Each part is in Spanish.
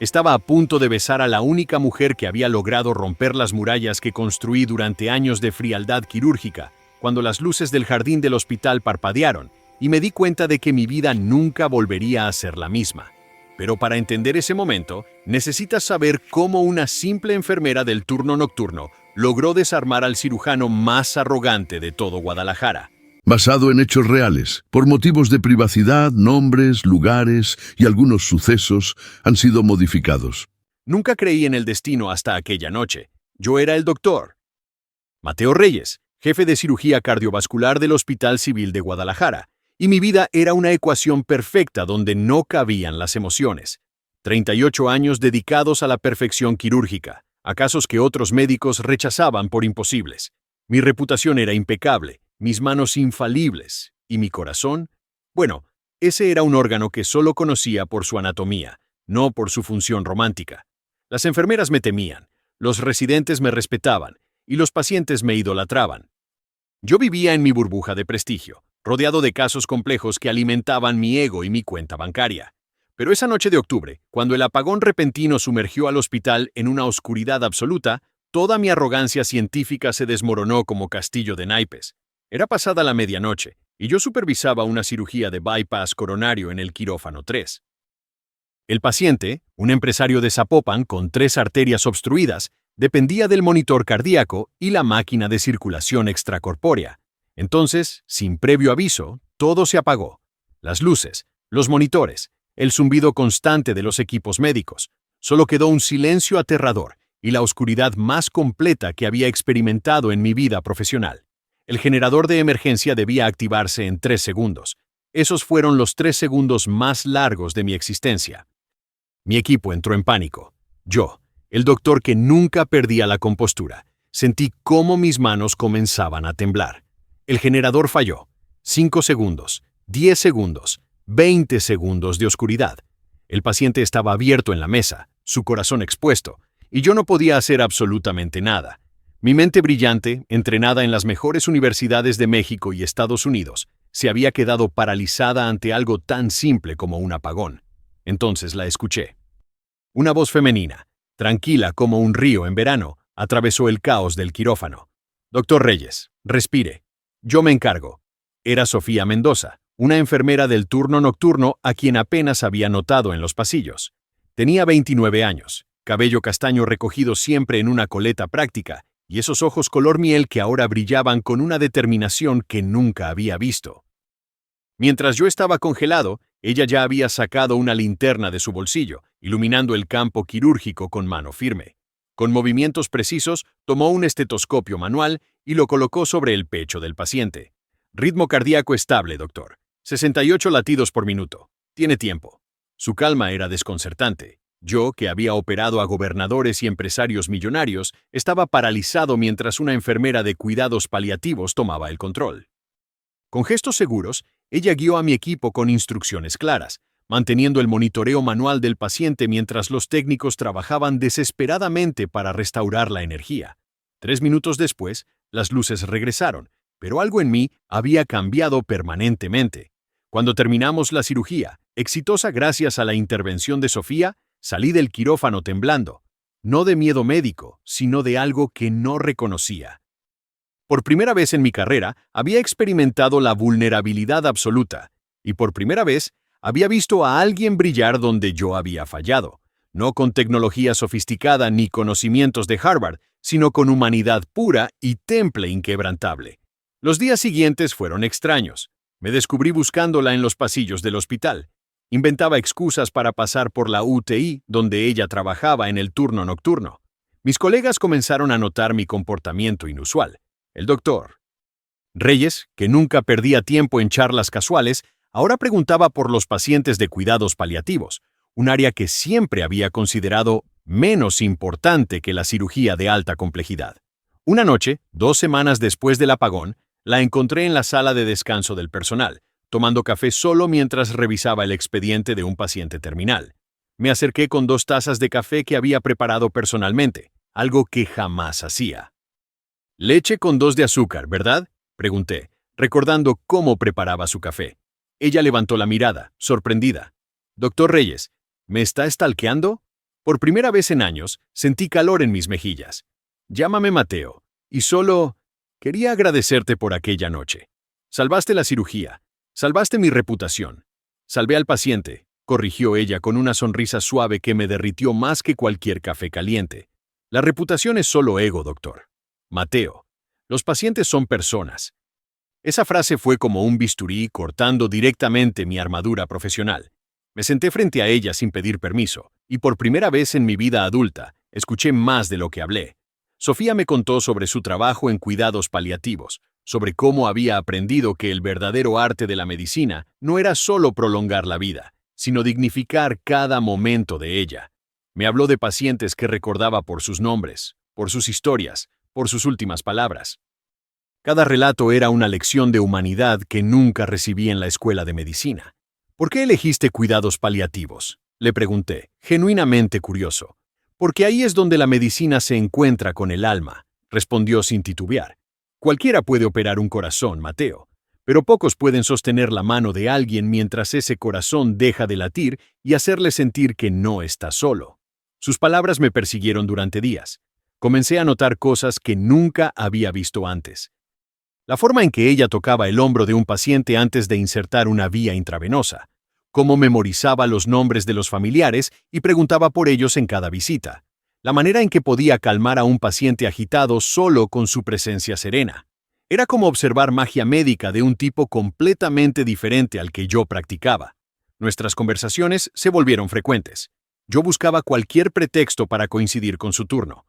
Estaba a punto de besar a la única mujer que había logrado romper las murallas que construí durante años de frialdad quirúrgica, cuando las luces del jardín del hospital parpadearon y me di cuenta de que mi vida nunca volvería a ser la misma. Pero para entender ese momento, necesitas saber cómo una simple enfermera del turno nocturno logró desarmar al cirujano más arrogante de todo Guadalajara. Basado en hechos reales, por motivos de privacidad, nombres, lugares y algunos sucesos han sido modificados. Nunca creí en el destino hasta aquella noche. Yo era el doctor Mateo Reyes, jefe de cirugía cardiovascular del Hospital Civil de Guadalajara, y mi vida era una ecuación perfecta donde no cabían las emociones. 38 años dedicados a la perfección quirúrgica, a casos que otros médicos rechazaban por imposibles. Mi reputación era impecable, mis manos infalibles, y mi corazón, bueno, ese era un órgano que solo conocía por su anatomía, no por su función romántica. Las enfermeras me temían, los residentes me respetaban, y los pacientes me idolatraban. Yo vivía en mi burbuja de prestigio, rodeado de casos complejos que alimentaban mi ego y mi cuenta bancaria. Pero esa noche de octubre, cuando el apagón repentino sumergió al hospital en una oscuridad absoluta, toda mi arrogancia científica se desmoronó como castillo de naipes. Era pasada la medianoche, y yo supervisaba una cirugía de bypass coronario en el quirófano 3. El paciente, un empresario de Zapopan con 3 arterias obstruidas, dependía del monitor cardíaco y la máquina de circulación extracorpórea. Entonces, sin previo aviso, todo se apagó. Las luces, los monitores, el zumbido constante de los equipos médicos. Solo quedó un silencio aterrador y la oscuridad más completa que había experimentado en mi vida profesional. El generador de emergencia debía activarse en 3 segundos. Esos fueron los 3 segundos más largos de mi existencia. Mi equipo entró en pánico. Yo, el doctor que nunca perdía la compostura, sentí cómo mis manos comenzaban a temblar. El generador falló. 5 segundos, 10 segundos, 20 segundos de oscuridad. El paciente estaba abierto en la mesa, su corazón expuesto, y yo no podía hacer absolutamente nada. Mi mente brillante, entrenada en las mejores universidades de México y Estados Unidos, se había quedado paralizada ante algo tan simple como un apagón. Entonces la escuché. Una voz femenina, tranquila como un río en verano, atravesó el caos del quirófano. Doctor Reyes, respire. Yo me encargo. Era Sofía Mendoza, una enfermera del turno nocturno a quien apenas había notado en los pasillos. Tenía 29 años, cabello castaño recogido siempre en una coleta práctica, y esos ojos color miel que ahora brillaban con una determinación que nunca había visto. Mientras yo estaba congelado, ella ya había sacado una linterna de su bolsillo, iluminando el campo quirúrgico con mano firme. Con movimientos precisos, tomó un estetoscopio manual y lo colocó sobre el pecho del paciente. Ritmo cardíaco estable, doctor. 68 latidos por minuto. Tiene tiempo. Su calma era desconcertante. Yo, que había operado a gobernadores y empresarios millonarios, estaba paralizado mientras una enfermera de cuidados paliativos tomaba el control. Con gestos seguros, ella guió a mi equipo con instrucciones claras, manteniendo el monitoreo manual del paciente mientras los técnicos trabajaban desesperadamente para restaurar la energía. 3 minutos después, las luces regresaron, pero algo en mí había cambiado permanentemente. Cuando terminamos la cirugía, exitosa gracias a la intervención de Sofía, salí del quirófano temblando, no de miedo médico, sino de algo que no reconocía. Por primera vez en mi carrera, había experimentado la vulnerabilidad absoluta, y por primera vez, había visto a alguien brillar donde yo había fallado, no con tecnología sofisticada ni conocimientos de Harvard, sino con humanidad pura y temple inquebrantable. Los días siguientes fueron extraños. Me descubrí buscándola en los pasillos del hospital. Inventaba excusas para pasar por la UTI, donde ella trabajaba en el turno nocturno. Mis colegas comenzaron a notar mi comportamiento inusual. El doctor Reyes, que nunca perdía tiempo en charlas casuales, ahora preguntaba por los pacientes de cuidados paliativos, un área que siempre había considerado menos importante que la cirugía de alta complejidad. Una noche, 2 semanas después del apagón, la encontré en la sala de descanso del personal, tomando café solo mientras revisaba el expediente de un paciente terminal. Me acerqué con 2 tazas de café que había preparado personalmente, algo que jamás hacía. «Leche con 2 de azúcar, ¿verdad?», pregunté, recordando cómo preparaba su café. Ella levantó la mirada, sorprendida. «Doctor Reyes, ¿me está stalkeando?». Por primera vez en años, sentí calor en mis mejillas. Llámame Mateo, y solo quería agradecerte por aquella noche. Salvaste la cirugía, salvaste mi reputación. Salvé al paciente, corrigió ella con una sonrisa suave que me derritió más que cualquier café caliente. La reputación es solo ego, doctor. Mateo, los pacientes son personas. Esa frase fue como un bisturí cortando directamente mi armadura profesional. Me senté frente a ella sin pedir permiso, y por primera vez en mi vida adulta, escuché más de lo que hablé. Sofía me contó sobre su trabajo en cuidados paliativos, sobre cómo había aprendido que el verdadero arte de la medicina no era solo prolongar la vida, sino dignificar cada momento de ella. Me habló de pacientes que recordaba por sus nombres, por sus historias, por sus últimas palabras. Cada relato era una lección de humanidad que nunca recibí en la escuela de medicina. ¿Por qué elegiste cuidados paliativos?, le pregunté, genuinamente curioso. Porque ahí es donde la medicina se encuentra con el alma, respondió sin titubear. Cualquiera puede operar un corazón, Mateo, pero pocos pueden sostener la mano de alguien mientras ese corazón deja de latir y hacerle sentir que no está solo. Sus palabras me persiguieron durante días. Comencé a notar cosas que nunca había visto antes. La forma en que ella tocaba el hombro de un paciente antes de insertar una vía intravenosa, cómo memorizaba los nombres de los familiares y preguntaba por ellos en cada visita, la manera en que podía calmar a un paciente agitado solo con su presencia serena. Era como observar magia médica de un tipo completamente diferente al que yo practicaba. Nuestras conversaciones se volvieron frecuentes. Yo buscaba cualquier pretexto para coincidir con su turno.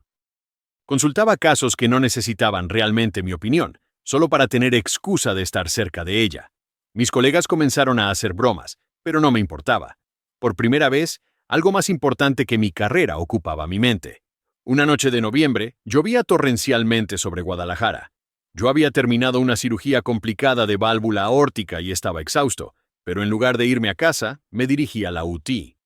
Consultaba casos que no necesitaban realmente mi opinión, solo para tener excusa de estar cerca de ella. Mis colegas comenzaron a hacer bromas, pero no me importaba. Por primera vez, algo más importante que mi carrera ocupaba mi mente. Una noche de noviembre, llovía torrencialmente sobre Guadalajara. Yo había terminado una cirugía complicada de válvula aórtica y estaba exhausto, pero en lugar de irme a casa, me dirigí a la UTI.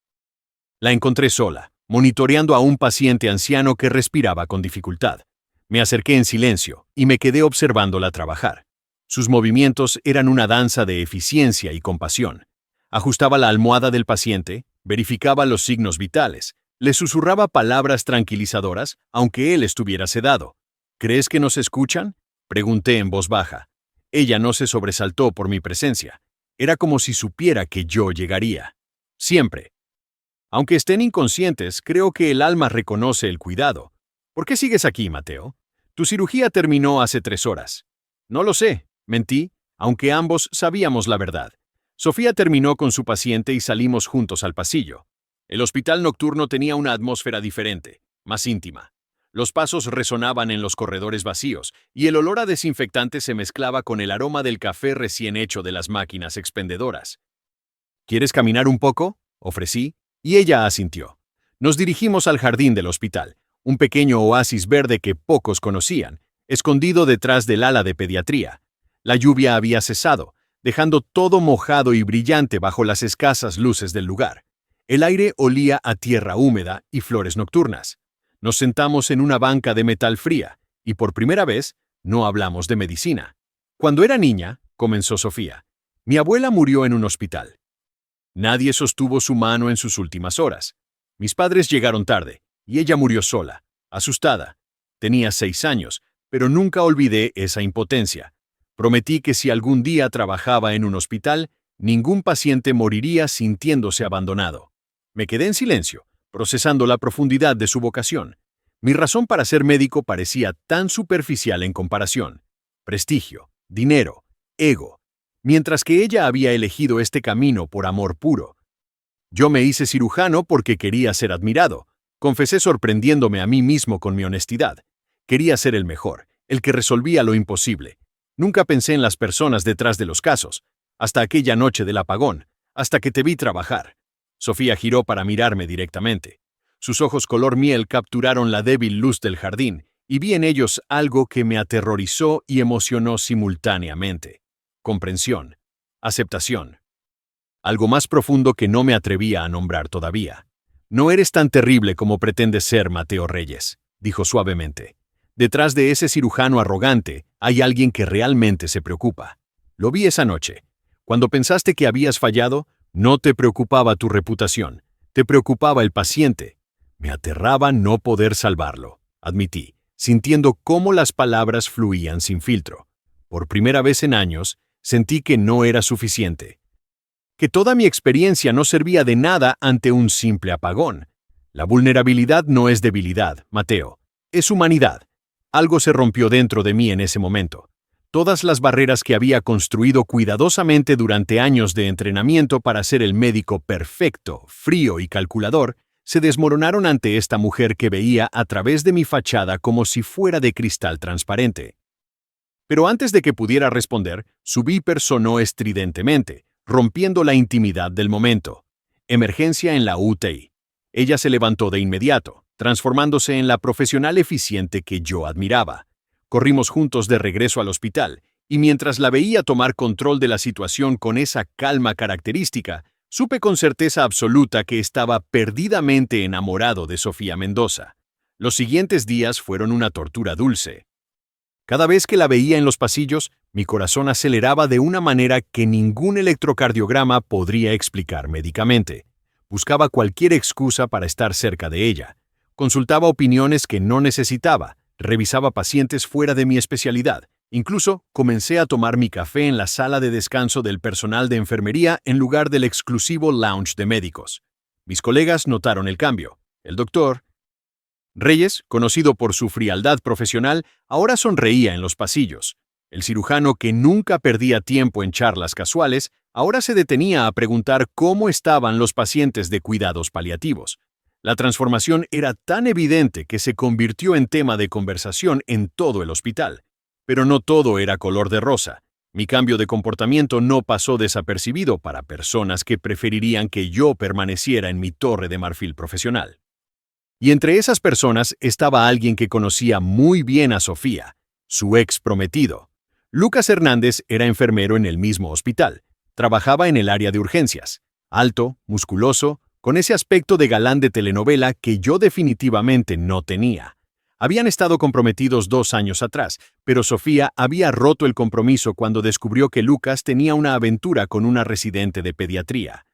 La encontré sola, monitoreando a un paciente anciano que respiraba con dificultad. Me acerqué en silencio y me quedé observándola trabajar. Sus movimientos eran una danza de eficiencia y compasión. Ajustaba la almohada del paciente, verificaba los signos vitales, le susurraba palabras tranquilizadoras, aunque él estuviera sedado. ¿Crees que nos escuchan?, pregunté en voz baja. Ella no se sobresaltó por mi presencia. Era como si supiera que yo llegaría. Siempre. Aunque estén inconscientes, creo que el alma reconoce el cuidado. ¿Por qué sigues aquí, Mateo? Tu cirugía terminó hace 3 horas. No lo sé, mentí, aunque ambos sabíamos la verdad. Sofía terminó con su paciente y salimos juntos al pasillo. El hospital nocturno tenía una atmósfera diferente, más íntima. Los pasos resonaban en los corredores vacíos y el olor a desinfectante se mezclaba con el aroma del café recién hecho de las máquinas expendedoras. ¿Quieres caminar un poco?, ofrecí, y ella asintió. Nos dirigimos al jardín del hospital, un pequeño oasis verde que pocos conocían, escondido detrás del ala de pediatría. La lluvia había cesado, dejando todo mojado y brillante bajo las escasas luces del lugar. El aire olía a tierra húmeda y flores nocturnas. Nos sentamos en una banca de metal fría, y por primera vez, no hablamos de medicina. Cuando era niña, comenzó Sofía, mi abuela murió en un hospital. Nadie sostuvo su mano en sus últimas horas. Mis padres llegaron tarde, y ella murió sola, asustada. Tenía 6 años, pero nunca olvidé esa impotencia. Prometí que si algún día trabajaba en un hospital, ningún paciente moriría sintiéndose abandonado. Me quedé en silencio, procesando la profundidad de su vocación. Mi razón para ser médico parecía tan superficial en comparación. Prestigio, dinero, ego, mientras que ella había elegido este camino por amor puro. Yo me hice cirujano porque quería ser admirado. Confesé sorprendiéndome a mí mismo con mi honestidad. Quería ser el mejor, el que resolvía lo imposible. Nunca pensé en las personas detrás de los casos, hasta aquella noche del apagón, hasta que te vi trabajar. Sofía giró para mirarme directamente. Sus ojos color miel capturaron la débil luz del jardín, y vi en ellos algo que me aterrorizó y emocionó simultáneamente. Comprensión. Aceptación. Algo más profundo que no me atrevía a nombrar todavía. No eres tan terrible como pretendes ser, Mateo Reyes, dijo suavemente. Detrás de ese cirujano arrogante hay alguien que realmente se preocupa. Lo vi esa noche. Cuando pensaste que habías fallado, no te preocupaba tu reputación, te preocupaba el paciente. Me aterraba no poder salvarlo, admití, sintiendo cómo las palabras fluían sin filtro. Por primera vez en años, sentí que no era suficiente. Que toda mi experiencia no servía de nada ante un simple apagón. La vulnerabilidad no es debilidad, Mateo. Es humanidad. Algo se rompió dentro de mí en ese momento. Todas las barreras que había construido cuidadosamente durante años de entrenamiento para ser el médico perfecto, frío y calculador, se desmoronaron ante esta mujer que veía a través de mi fachada como si fuera de cristal transparente. Pero antes de que pudiera responder, su viper sonó estridentemente, rompiendo la intimidad del momento. Emergencia en la UTI. Ella se levantó de inmediato, transformándose en la profesional eficiente que yo admiraba. Corrimos juntos de regreso al hospital, y mientras la veía tomar control de la situación con esa calma característica, supe con certeza absoluta que estaba perdidamente enamorado de Sofía Mendoza. Los siguientes días fueron una tortura dulce. Cada vez que la veía en los pasillos, mi corazón aceleraba de una manera que ningún electrocardiograma podría explicar médicamente. Buscaba cualquier excusa para estar cerca de ella. Consultaba opiniones que no necesitaba, revisaba pacientes fuera de mi especialidad. Incluso comencé a tomar mi café en la sala de descanso del personal de enfermería en lugar del exclusivo lounge de médicos. Mis colegas notaron el cambio. El doctor Reyes, conocido por su frialdad profesional, ahora sonreía en los pasillos. El cirujano que nunca perdía tiempo en charlas casuales, ahora se detenía a preguntar cómo estaban los pacientes de cuidados paliativos. La transformación era tan evidente que se convirtió en tema de conversación en todo el hospital. Pero no todo era color de rosa. Mi cambio de comportamiento no pasó desapercibido para personas que preferirían que yo permaneciera en mi torre de marfil profesional. Y entre esas personas estaba alguien que conocía muy bien a Sofía, su ex prometido. Lucas Hernández era enfermero en el mismo hospital. Trabajaba en el área de urgencias. Alto, musculoso, con ese aspecto de galán de telenovela que yo definitivamente no tenía. Habían estado comprometidos 2 años atrás, pero Sofía había roto el compromiso cuando descubrió que Lucas tenía una aventura con una residente de pediatría.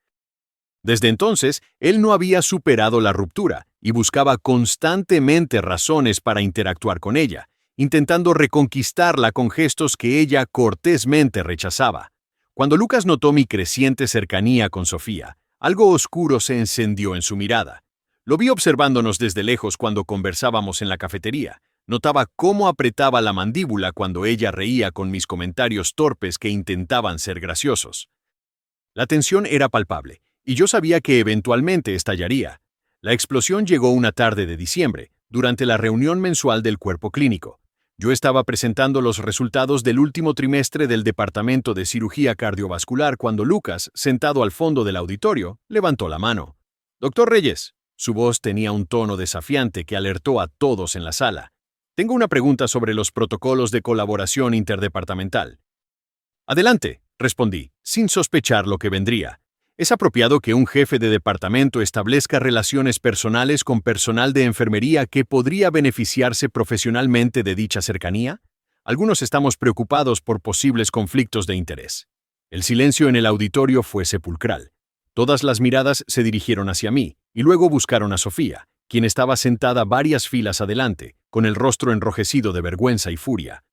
Desde entonces, él no había superado la ruptura y buscaba constantemente razones para interactuar con ella, intentando reconquistarla con gestos que ella cortésmente rechazaba. Cuando Lucas notó mi creciente cercanía con Sofía, algo oscuro se encendió en su mirada. Lo vi observándonos desde lejos cuando conversábamos en la cafetería. Notaba cómo apretaba la mandíbula cuando ella reía con mis comentarios torpes que intentaban ser graciosos. La tensión era palpable, y yo sabía que eventualmente estallaría. La explosión llegó una tarde de diciembre, durante la reunión mensual del cuerpo clínico. Yo estaba presentando los resultados del último trimestre del Departamento de Cirugía Cardiovascular cuando Lucas, sentado al fondo del auditorio, levantó la mano. «Doctor Reyes». Su voz tenía un tono desafiante que alertó a todos en la sala. «Tengo una pregunta sobre los protocolos de colaboración interdepartamental». «Adelante», respondí, sin sospechar lo que vendría. ¿Es apropiado que un jefe de departamento establezca relaciones personales con personal de enfermería que podría beneficiarse profesionalmente de dicha cercanía? Algunos estamos preocupados por posibles conflictos de interés. El silencio en el auditorio fue sepulcral. Todas las miradas se dirigieron hacia mí y luego buscaron a Sofía, quien estaba sentada varias filas adelante, con el rostro enrojecido de vergüenza y furia.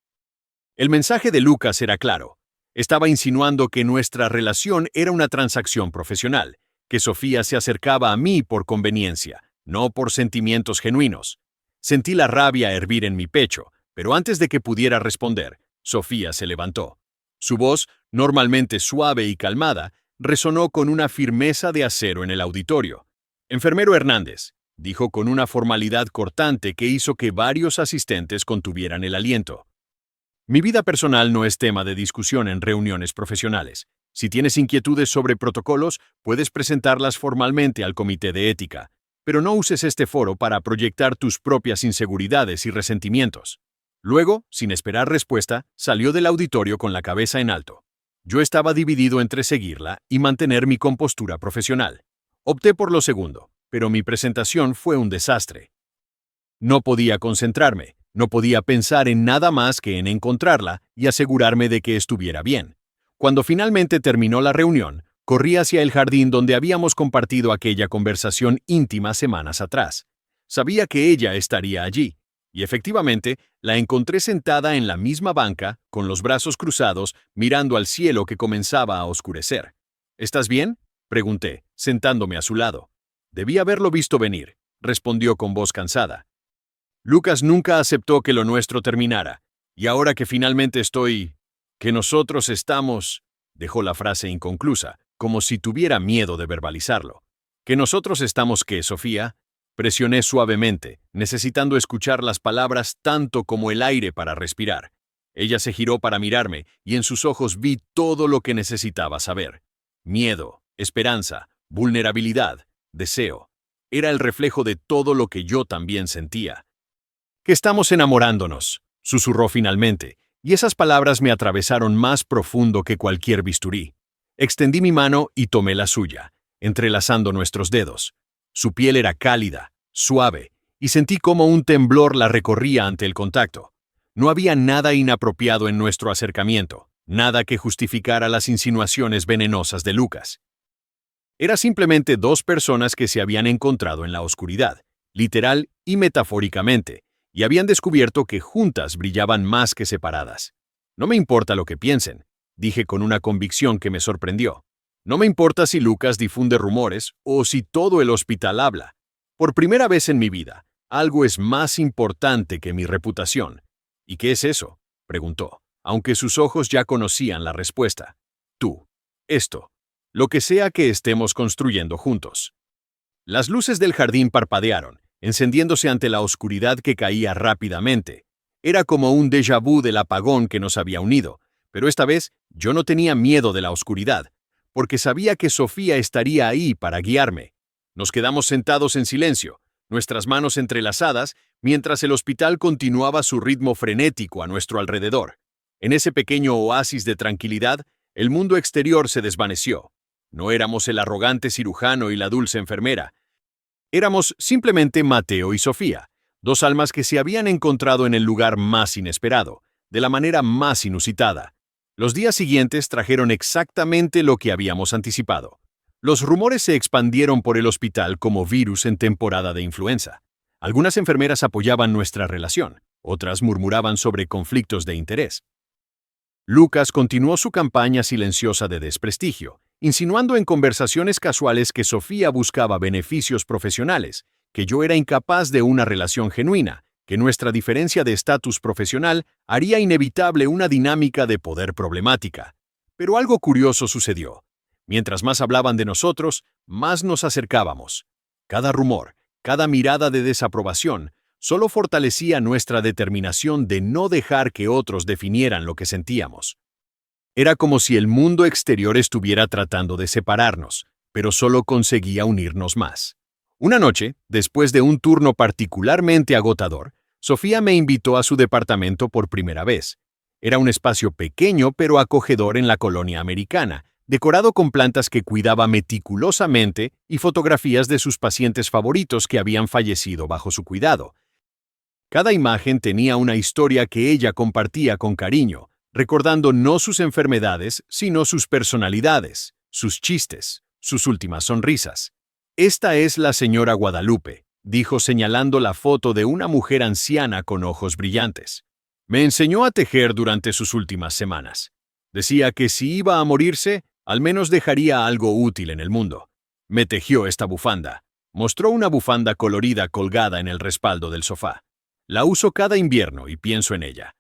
El mensaje de Lucas era claro. Estaba insinuando que nuestra relación era una transacción profesional, que Sofía se acercaba a mí por conveniencia, no por sentimientos genuinos. Sentí la rabia hervir en mi pecho, pero antes de que pudiera responder, Sofía se levantó. Su voz, normalmente suave y calmada, resonó con una firmeza de acero en el auditorio. «Enfermero Hernández», dijo con una formalidad cortante que hizo que varios asistentes contuvieran el aliento. «Mi vida personal no es tema de discusión en reuniones profesionales. Si tienes inquietudes sobre protocolos, puedes presentarlas formalmente al comité de ética, pero no uses este foro para proyectar tus propias inseguridades y resentimientos». Luego, sin esperar respuesta, salió del auditorio con la cabeza en alto. Yo estaba dividido entre seguirla y mantener mi compostura profesional. Opté por lo segundo, pero mi presentación fue un desastre. No podía concentrarme. No podía pensar en nada más que en encontrarla y asegurarme de que estuviera bien. Cuando finalmente terminó la reunión, corrí hacia el jardín donde habíamos compartido aquella conversación íntima semanas atrás. Sabía que ella estaría allí, y efectivamente la encontré sentada en la misma banca, con los brazos cruzados, mirando al cielo que comenzaba a oscurecer. ¿Estás bien?, pregunté, sentándome a su lado. Debí haberlo visto venir, respondió con voz cansada. Lucas nunca aceptó que lo nuestro terminara, y ahora que finalmente que nosotros estamos, dejó la frase inconclusa, como si tuviera miedo de verbalizarlo. ¿Que nosotros estamos qué, Sofía? Presioné suavemente, necesitando escuchar las palabras tanto como el aire para respirar. Ella se giró para mirarme, y en sus ojos vi todo lo que necesitaba saber. Miedo, esperanza, vulnerabilidad, deseo. Era el reflejo de todo lo que yo también sentía. Que estamos enamorándonos, susurró finalmente, y esas palabras me atravesaron más profundo que cualquier bisturí. Extendí mi mano y tomé la suya, entrelazando nuestros dedos. Su piel era cálida, suave, y sentí como un temblor la recorría ante el contacto. No había nada inapropiado en nuestro acercamiento, nada que justificara las insinuaciones venenosas de Lucas. Era simplemente dos personas que se habían encontrado en la oscuridad, literal y metafóricamente, y habían descubierto que juntas brillaban más que separadas. No me importa lo que piensen, dije con una convicción que me sorprendió. No me importa si Lucas difunde rumores o si todo el hospital habla. Por primera vez en mi vida, algo es más importante que mi reputación. ¿Y qué es eso?, preguntó, aunque sus ojos ya conocían la respuesta. Tú. Esto. Lo que sea que estemos construyendo juntos. Las luces del jardín parpadearon, encendiéndose ante la oscuridad que caía rápidamente. Era como un déjà vu del apagón que nos había unido, pero esta vez yo no tenía miedo de la oscuridad, porque sabía que Sofía estaría ahí para guiarme. Nos quedamos sentados en silencio, nuestras manos entrelazadas, mientras el hospital continuaba su ritmo frenético a nuestro alrededor. En ese pequeño oasis de tranquilidad, el mundo exterior se desvaneció. No éramos el arrogante cirujano y la dulce enfermera. Éramos simplemente Mateo y Sofía, dos almas que se habían encontrado en el lugar más inesperado, de la manera más inusitada. Los días siguientes trajeron exactamente lo que habíamos anticipado. Los rumores se expandieron por el hospital como virus en temporada de influenza. Algunas enfermeras apoyaban nuestra relación, otras murmuraban sobre conflictos de interés. Lucas continuó su campaña silenciosa de desprestigio, insinuando en conversaciones casuales que Sofía buscaba beneficios profesionales, que yo era incapaz de una relación genuina, que nuestra diferencia de estatus profesional haría inevitable una dinámica de poder problemática. Pero algo curioso sucedió. Mientras más hablaban de nosotros, más nos acercábamos. Cada rumor, cada mirada de desaprobación, solo fortalecía nuestra determinación de no dejar que otros definieran lo que sentíamos. Era como si el mundo exterior estuviera tratando de separarnos, pero solo conseguía unirnos más. Una noche, después de un turno particularmente agotador, Sofía me invitó a su departamento por primera vez. Era un espacio pequeño pero acogedor en la colonia americana, decorado con plantas que cuidaba meticulosamente y fotografías de sus pacientes favoritos que habían fallecido bajo su cuidado. Cada imagen tenía una historia que ella compartía con cariño, recordando no sus enfermedades, sino sus personalidades, sus chistes, sus últimas sonrisas. «Esta es la señora Guadalupe», dijo señalando la foto de una mujer anciana con ojos brillantes. Me enseñó a tejer durante sus últimas semanas. Decía que si iba a morirse, al menos dejaría algo útil en el mundo. Me tejió esta bufanda. Mostró una bufanda colorida colgada en el respaldo del sofá. La uso cada invierno y pienso en ella.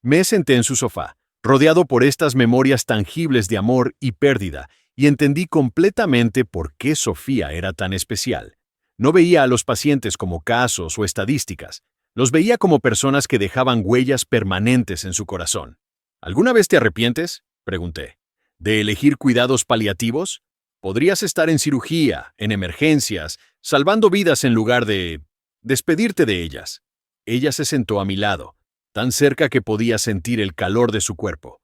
Me senté en su sofá, rodeado por estas memorias tangibles de amor y pérdida, y entendí completamente por qué Sofía era tan especial. No veía a los pacientes como casos o estadísticas, los veía como personas que dejaban huellas permanentes en su corazón. ¿Alguna vez te arrepientes?, pregunté. ¿De elegir cuidados paliativos? Podrías estar en cirugía, en emergencias, salvando vidas en lugar de despedirte de ellas. Ella se sentó a mi lado, tan cerca que podía sentir el calor de su cuerpo.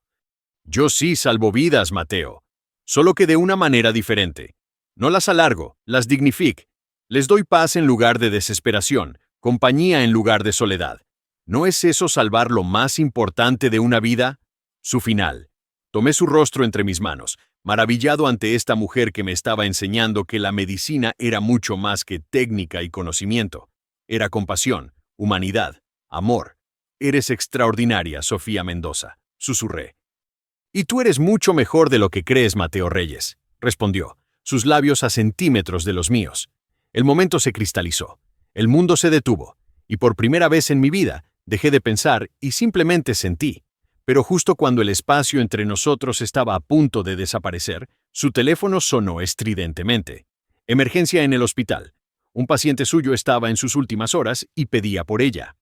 Yo sí salvo vidas, Mateo, solo que de una manera diferente. No las alargo, las dignifico. Les doy paz en lugar de desesperación, compañía en lugar de soledad. ¿No es eso salvar lo más importante de una vida? Su final. Tomé su rostro entre mis manos, maravillado ante esta mujer que me estaba enseñando que la medicina era mucho más que técnica y conocimiento. Era compasión, humanidad, amor. Eres extraordinaria, Sofía Mendoza, susurré. Y tú eres mucho mejor de lo que crees, Mateo Reyes, respondió, sus labios a centímetros de los míos. El momento se cristalizó. El mundo se detuvo, y por primera vez en mi vida dejé de pensar y simplemente sentí. Pero justo cuando el espacio entre nosotros estaba a punto de desaparecer, su teléfono sonó estridentemente. Emergencia en el hospital. Un paciente suyo estaba en sus últimas horas y pedía por ella.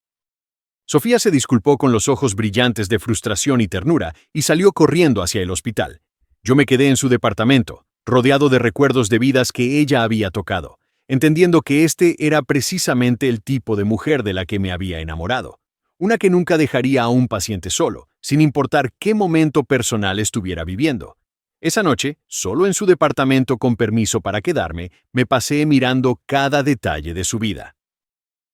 Sofía se disculpó con los ojos brillantes de frustración y ternura y salió corriendo hacia el hospital. Yo me quedé en su departamento, rodeado de recuerdos de vidas que ella había tocado, entendiendo que este era precisamente el tipo de mujer de la que me había enamorado. Una que nunca dejaría a un paciente solo, sin importar qué momento personal estuviera viviendo. Esa noche, solo en su departamento con permiso para quedarme, me pasé mirando cada detalle de su vida.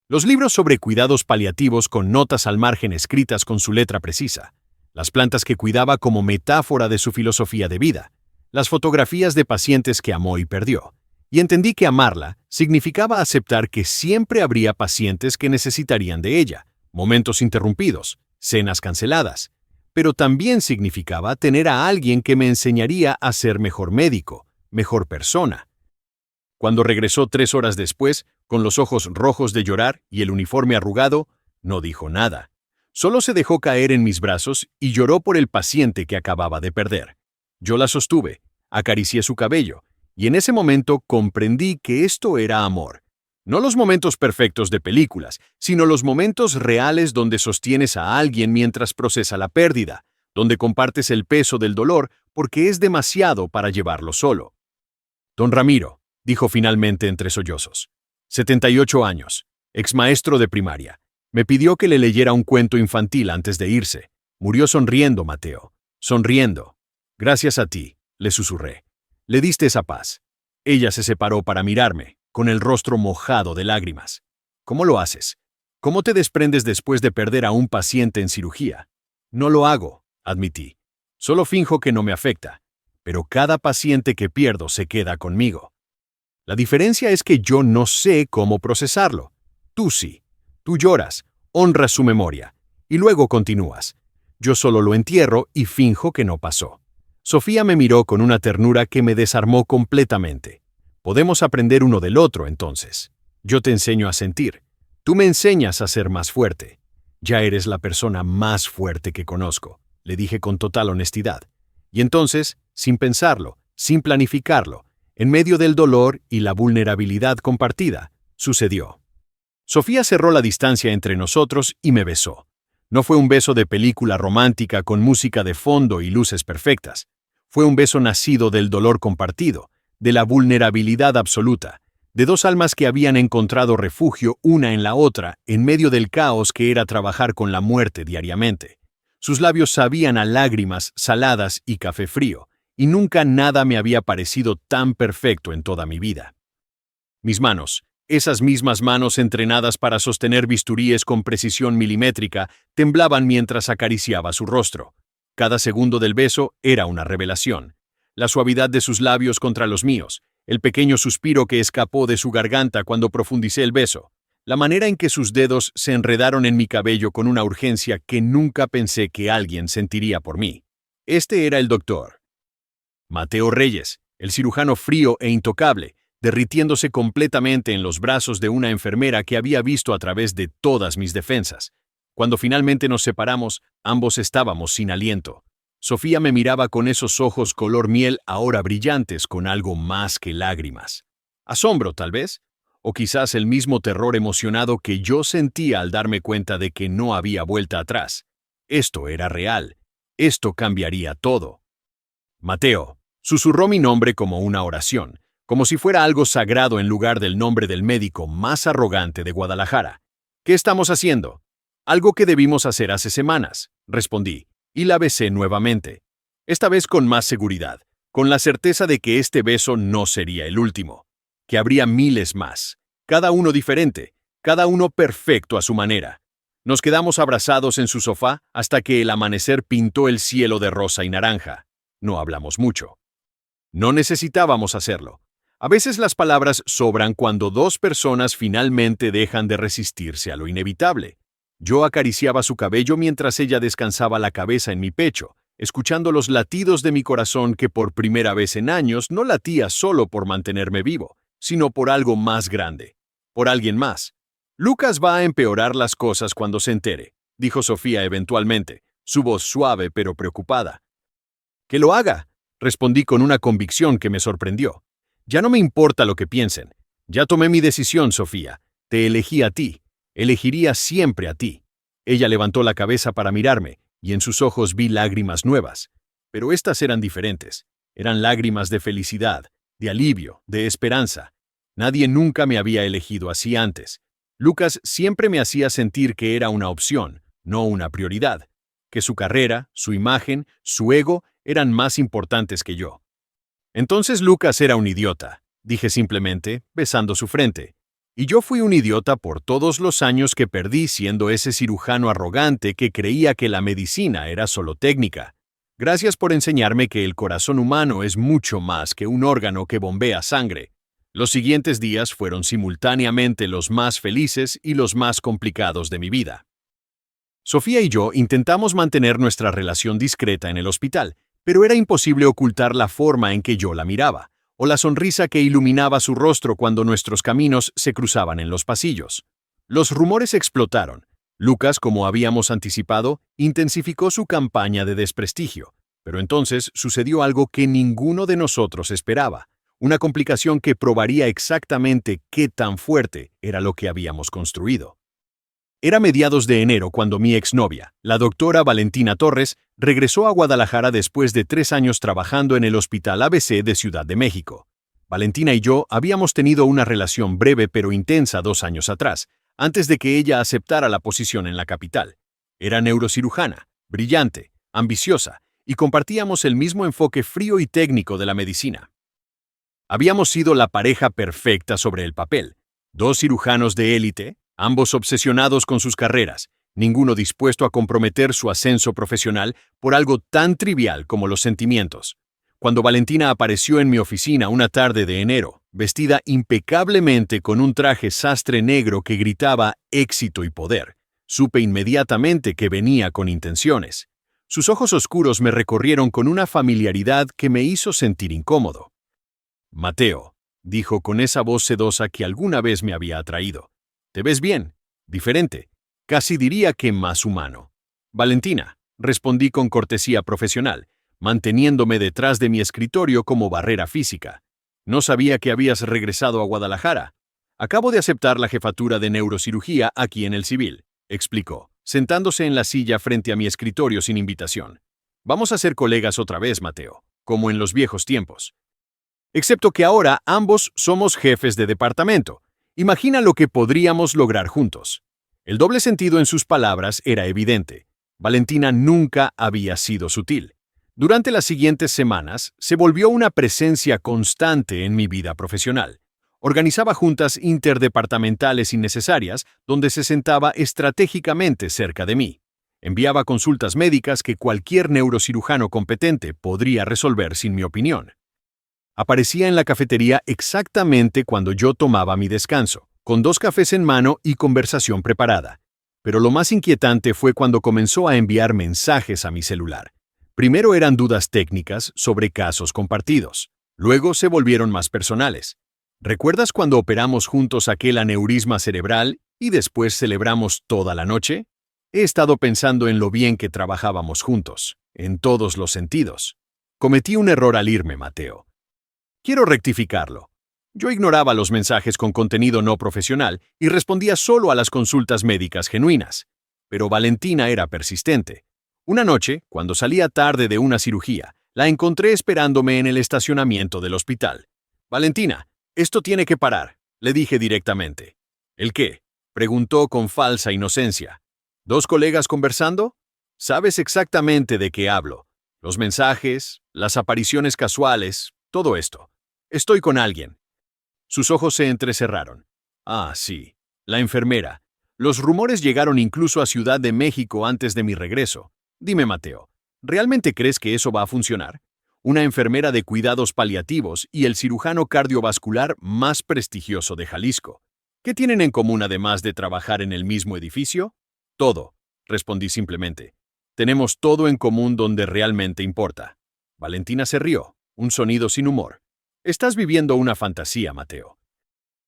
Los libros sobre cuidados paliativos con notas al margen escritas con su letra precisa, las plantas que cuidaba como metáfora de su filosofía de vida, las fotografías de pacientes que amó y perdió, y entendí que amarla significaba aceptar que siempre habría pacientes que necesitarían de ella, momentos interrumpidos, cenas canceladas, pero también significaba tener a alguien que me enseñaría a ser mejor médico, mejor persona. Cuando regresó 3 horas después, con los ojos rojos de llorar y el uniforme arrugado, no dijo nada. Solo se dejó caer en mis brazos y lloró por el paciente que acababa de perder. Yo la sostuve, acaricié su cabello, y en ese momento comprendí que esto era amor. No los momentos perfectos de películas, sino los momentos reales donde sostienes a alguien mientras procesa la pérdida, donde compartes el peso del dolor porque es demasiado para llevarlo solo. Don Ramiro, dijo finalmente entre sollozos. 78 años, exmaestro de primaria. Me pidió que le leyera un cuento infantil antes de irse. Murió sonriendo, Mateo. Sonriendo. Gracias a ti, le susurré. Le diste esa paz. Ella se separó para mirarme, con el rostro mojado de lágrimas. ¿Cómo lo haces? ¿Cómo te desprendes después de perder a un paciente en cirugía? No lo hago, admití. Solo finjo que no me afecta. Pero cada paciente que pierdo se queda conmigo. La diferencia es que yo no sé cómo procesarlo. Tú sí. Tú lloras, honras su memoria, y luego continúas. Yo solo lo entierro y finjo que no pasó. Sofía me miró con una ternura que me desarmó completamente. Podemos aprender uno del otro, entonces. Yo te enseño a sentir. Tú me enseñas a ser más fuerte. Ya eres la persona más fuerte que conozco, le dije con total honestidad. Y entonces, sin pensarlo, sin planificarlo, en medio del dolor y la vulnerabilidad compartida, sucedió. Sofía cerró la distancia entre nosotros y me besó. No fue un beso de película romántica con música de fondo y luces perfectas. Fue un beso nacido del dolor compartido, de la vulnerabilidad absoluta, de dos almas que habían encontrado refugio una en la otra en medio del caos que era trabajar con la muerte diariamente. Sus labios sabían a lágrimas saladas y café frío, y nunca nada me había parecido tan perfecto en toda mi vida. Mis manos, esas mismas manos entrenadas para sostener bisturíes con precisión milimétrica, temblaban mientras acariciaba su rostro. Cada segundo del beso era una revelación. La suavidad de sus labios contra los míos, el pequeño suspiro que escapó de su garganta cuando profundicé el beso, la manera en que sus dedos se enredaron en mi cabello con una urgencia que nunca pensé que alguien sentiría por mí. Este era el doctor Mateo Reyes, el cirujano frío e intocable, derritiéndose completamente en los brazos de una enfermera que había visto a través de todas mis defensas. Cuando finalmente nos separamos, ambos estábamos sin aliento. Sofía me miraba con esos ojos color miel ahora brillantes con algo más que lágrimas. Asombro, tal vez, o quizás el mismo terror emocionado que yo sentía al darme cuenta de que no había vuelta atrás. Esto era real. Esto cambiaría todo. Mateo, susurró mi nombre como una oración, como si fuera algo sagrado en lugar del nombre del médico más arrogante de Guadalajara. ¿Qué estamos haciendo? Algo que debimos hacer hace semanas, respondí, y la besé nuevamente. Esta vez con más seguridad, con la certeza de que este beso no sería el último, que habría miles más, cada uno diferente, cada uno perfecto a su manera. Nos quedamos abrazados en su sofá hasta que el amanecer pintó el cielo de rosa y naranja. No hablamos mucho. No necesitábamos hacerlo. A veces las palabras sobran cuando dos personas finalmente dejan de resistirse a lo inevitable. Yo acariciaba su cabello mientras ella descansaba la cabeza en mi pecho, escuchando los latidos de mi corazón que por primera vez en años no latía solo por mantenerme vivo, sino por algo más grande, por alguien más. Lucas va a empeorar las cosas cuando se entere, dijo Sofía eventualmente, su voz suave pero preocupada. «Que lo haga», respondí con una convicción que me sorprendió. «Ya no me importa lo que piensen. Ya tomé mi decisión, Sofía. Te elegí a ti. Elegiría siempre a ti». Ella levantó la cabeza para mirarme, y en sus ojos vi lágrimas nuevas. Pero estas eran diferentes. Eran lágrimas de felicidad, de alivio, de esperanza. Nadie nunca me había elegido así antes. Lucas siempre me hacía sentir que era una opción, no una prioridad, que su carrera, su imagen, su ego eran más importantes que yo. Entonces Lucas era un idiota, dije simplemente, besando su frente. Y yo fui un idiota por todos los años que perdí siendo ese cirujano arrogante que creía que la medicina era solo técnica. Gracias por enseñarme que el corazón humano es mucho más que un órgano que bombea sangre. Los siguientes días fueron simultáneamente los más felices y los más complicados de mi vida. Sofía y yo intentamos mantener nuestra relación discreta en el hospital, pero era imposible ocultar la forma en que yo la miraba, o la sonrisa que iluminaba su rostro cuando nuestros caminos se cruzaban en los pasillos. Los rumores explotaron. Lucas, como habíamos anticipado, intensificó su campaña de desprestigio, pero entonces sucedió algo que ninguno de nosotros esperaba, una complicación que probaría exactamente qué tan fuerte era lo que habíamos construido. Era mediados de enero cuando mi exnovia, la doctora Valentina Torres, regresó a Guadalajara después de 3 años trabajando en el Hospital ABC de Ciudad de México. Valentina y yo habíamos tenido una relación breve pero intensa 2 años atrás, antes de que ella aceptara la posición en la capital. Era neurocirujana, brillante, ambiciosa, y compartíamos el mismo enfoque frío y técnico de la medicina. Habíamos sido la pareja perfecta sobre el papel, 2 cirujanos de élite, ambos obsesionados con sus carreras, ninguno dispuesto a comprometer su ascenso profesional por algo tan trivial como los sentimientos. Cuando Valentina apareció en mi oficina una tarde de enero, vestida impecablemente con un traje sastre negro que gritaba éxito y poder, supe inmediatamente que venía con intenciones. Sus ojos oscuros me recorrieron con una familiaridad que me hizo sentir incómodo. «Mateo», dijo con esa voz sedosa que alguna vez me había atraído. «Te ves bien, diferente, casi diría que más humano». «Valentina», respondí con cortesía profesional, manteniéndome detrás de mi escritorio como barrera física. «No sabía que habías regresado a Guadalajara. Acabo de aceptar la jefatura de neurocirugía aquí en el Civil», explicó, sentándose en la silla frente a mi escritorio sin invitación. «Vamos a ser colegas otra vez, Mateo, como en los viejos tiempos. Excepto que ahora ambos somos jefes de departamento. Imagina lo que podríamos lograr juntos». El doble sentido en sus palabras era evidente. Valentina nunca había sido sutil. Durante las siguientes semanas, se volvió una presencia constante en mi vida profesional. Organizaba juntas interdepartamentales innecesarias donde se sentaba estratégicamente cerca de mí. Enviaba consultas médicas que cualquier neurocirujano competente podría resolver sin mi opinión. Aparecía en la cafetería exactamente cuando yo tomaba mi descanso, con 2 cafés en mano y conversación preparada. Pero lo más inquietante fue cuando comenzó a enviar mensajes a mi celular. Primero eran dudas técnicas sobre casos compartidos. Luego se volvieron más personales. ¿Recuerdas cuando operamos juntos aquel aneurisma cerebral y después celebramos toda la noche? He estado pensando en lo bien que trabajábamos juntos, en todos los sentidos. Cometí un error al irme, Mateo. Quiero rectificarlo. Yo ignoraba los mensajes con contenido no profesional y respondía solo a las consultas médicas genuinas. Pero Valentina era persistente. Una noche, cuando salía tarde de una cirugía, la encontré esperándome en el estacionamiento del hospital. «Valentina, esto tiene que parar», le dije directamente. «¿El qué?», preguntó con falsa inocencia. «¿2 colegas conversando? Sabes exactamente de qué hablo. Los mensajes, las apariciones casuales, todo esto. Estoy con alguien». Sus ojos se entrecerraron. «Ah, sí, la enfermera. Los rumores llegaron incluso a Ciudad de México antes de mi regreso. Dime, Mateo, ¿realmente crees que eso va a funcionar? una enfermera de cuidados paliativos y el cirujano cardiovascular más prestigioso de Jalisco. ¿Qué tienen en común además de trabajar en el mismo edificio? Todo, respondí simplemente. Tenemos todo en común donde realmente importa. Valentina se rió, un sonido sin humor. Estás viviendo una fantasía, Mateo.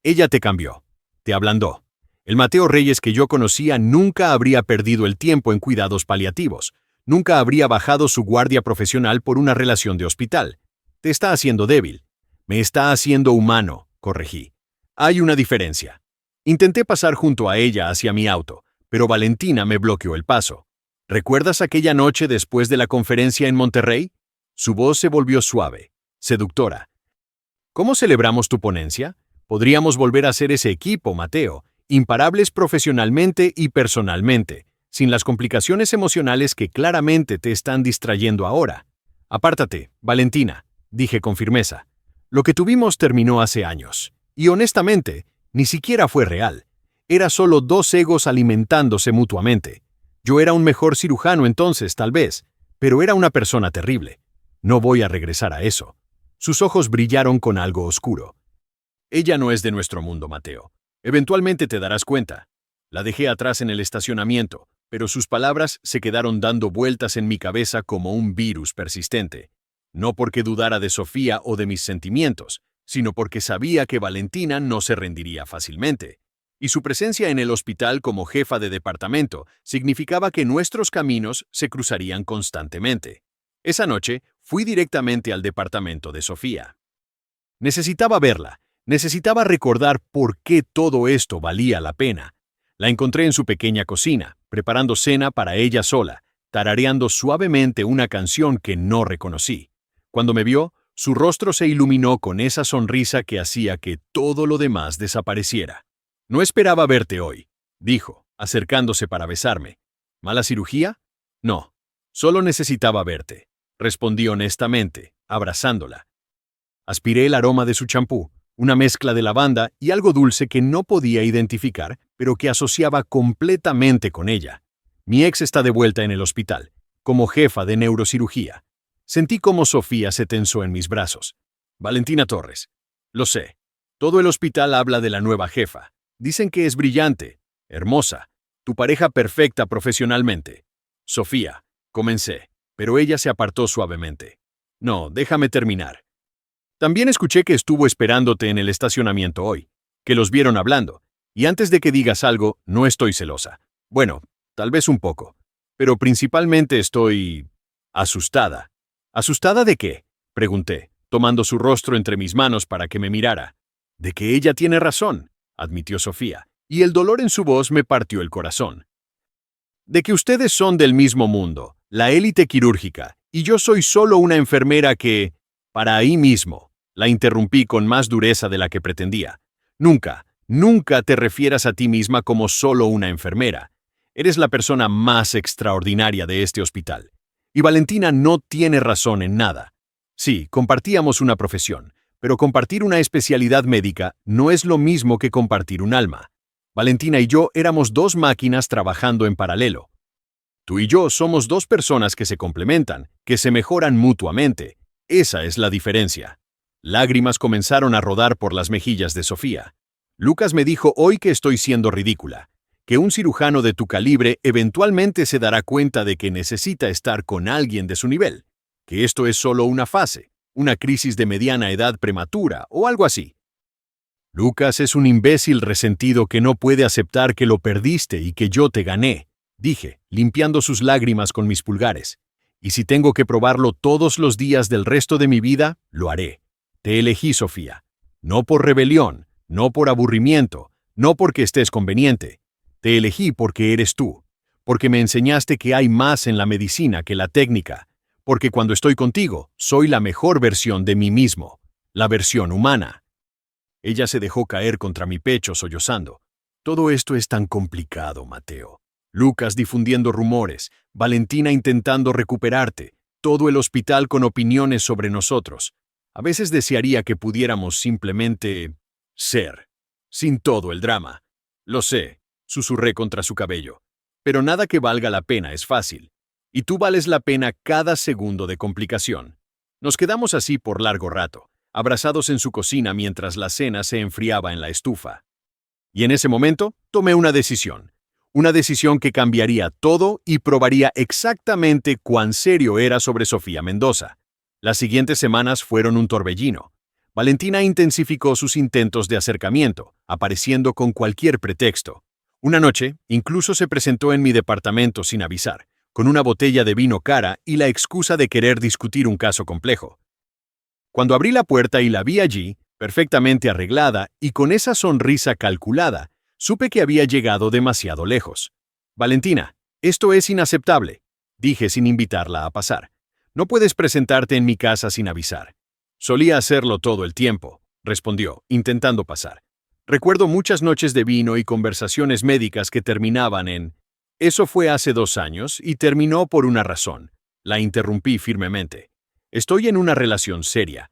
Ella te cambió, te ablandó. El Mateo Reyes que yo conocía nunca habría perdido el tiempo en cuidados paliativos, nunca habría bajado su guardia profesional por una relación de hospital. Te está haciendo débil. Me está haciendo humano, corregí. Hay una diferencia. Intenté pasar junto a ella hacia mi auto, pero Valentina me bloqueó el paso. ¿Recuerdas aquella noche después de la conferencia en Monterrey? Su voz se volvió suave, seductora. ¿Cómo celebramos tu ponencia? Podríamos volver a ser ese equipo, Mateo, imparables profesionalmente y personalmente, sin las complicaciones emocionales que claramente te están distrayendo ahora. Apártate, Valentina, dije con firmeza. Lo que tuvimos terminó hace años, y honestamente, ni siquiera fue real. Era solo dos egos alimentándose mutuamente. Yo era un mejor cirujano entonces, tal vez, pero era una persona terrible. No voy a regresar a eso. Sus ojos brillaron con algo oscuro. Ella no es de nuestro mundo, Mateo. Eventualmente te darás cuenta. La dejé atrás en el estacionamiento, pero sus palabras se quedaron dando vueltas en mi cabeza como un virus persistente. No porque dudara de Sofía o de mis sentimientos, sino porque sabía que Valentina no se rendiría fácilmente. Y su presencia en el hospital como jefa de departamento significaba que nuestros caminos se cruzarían constantemente. Esa noche fui directamente al departamento de Sofía. Necesitaba verla, necesitaba recordar por qué todo esto valía la pena. La encontré en su pequeña cocina, preparando cena para ella sola, tarareando suavemente una canción que no reconocí. Cuando me vio, su rostro se iluminó con esa sonrisa que hacía que todo lo demás desapareciera. No esperaba verte hoy, dijo, acercándose para besarme. ¿Mala cirugía? No, solo necesitaba verte, respondí honestamente, abrazándola. Aspiré el aroma de su champú, una mezcla de lavanda y algo dulce que no podía identificar, pero que asociaba completamente con ella. Mi ex está de vuelta en el hospital, como jefa de neurocirugía. Sentí cómo Sofía se tensó en mis brazos. Valentina Torres. Lo sé. Todo el hospital habla de la nueva jefa. Dicen que es brillante, hermosa, tu pareja perfecta profesionalmente. Sofía, comencé, pero ella se apartó suavemente. No, déjame terminar. También escuché que estuvo esperándote en el estacionamiento hoy, que los vieron hablando, y antes de que digas algo, no estoy celosa. Bueno, tal vez un poco, pero principalmente estoy asustada. ¿Asustada de qué? Pregunté, tomando su rostro entre mis manos para que me mirara. De que ella tiene razón, admitió Sofía, y el dolor en su voz me partió el corazón. De que ustedes son del mismo mundo, la élite quirúrgica, y yo soy solo una enfermera que, para ahí mismo, la interrumpí con más dureza de la que pretendía. Nunca, nunca te refieras a ti misma como solo una enfermera. Eres la persona más extraordinaria de este hospital. Y Valentina no tiene razón en nada. Sí, compartíamos una profesión, pero compartir una especialidad médica no es lo mismo que compartir un alma. Valentina y yo éramos dos máquinas trabajando en paralelo. Tú y yo somos dos personas que se complementan, que se mejoran mutuamente. Esa es la diferencia. Lágrimas comenzaron a rodar por las mejillas de Sofía. Lucas me dijo hoy que estoy siendo ridícula, que un cirujano de tu calibre eventualmente se dará cuenta de que necesita estar con alguien de su nivel, que esto es solo una fase, una crisis de mediana edad prematura o algo así. Lucas es un imbécil resentido que no puede aceptar que lo perdiste y que yo te gané, dije, limpiando sus lágrimas con mis pulgares. Y si tengo que probarlo todos los días del resto de mi vida, lo haré. Te elegí, Sofía. No por rebelión, no por aburrimiento, no porque estés conveniente. Te elegí porque eres tú, porque me enseñaste que hay más en la medicina que la técnica, porque cuando estoy contigo, soy la mejor versión de mí mismo, la versión humana. Ella se dejó caer contra mi pecho sollozando. Todo esto es tan complicado, Mateo. Lucas difundiendo rumores, Valentina intentando recuperarte, todo el hospital con opiniones sobre nosotros. A veces desearía que pudiéramos simplemente ser, sin todo el drama. Lo sé, susurré contra su cabello, pero nada que valga la pena es fácil, y tú vales la pena cada segundo de complicación. Nos quedamos así por largo rato, abrazados en su cocina mientras la cena se enfriaba en la estufa. Y en ese momento tomé una decisión. Una decisión que cambiaría todo y probaría exactamente cuán serio era sobre Sofía Mendoza. Las siguientes semanas fueron un torbellino. Valentina intensificó sus intentos de acercamiento, apareciendo con cualquier pretexto. Una noche, incluso se presentó en mi departamento sin avisar, con una botella de vino cara y la excusa de querer discutir un caso complejo. Cuando abrí la puerta y la vi allí, perfectamente arreglada y con esa sonrisa calculada, supe que había llegado demasiado lejos. Valentina, esto es inaceptable, dije sin invitarla a pasar. No puedes presentarte en mi casa sin avisar. Solía hacerlo todo el tiempo, respondió, intentando pasar. Recuerdo muchas noches de vino y conversaciones médicas que terminaban en «Eso fue hace 2 años y terminó por una razón». La interrumpí firmemente. Estoy en una relación seria.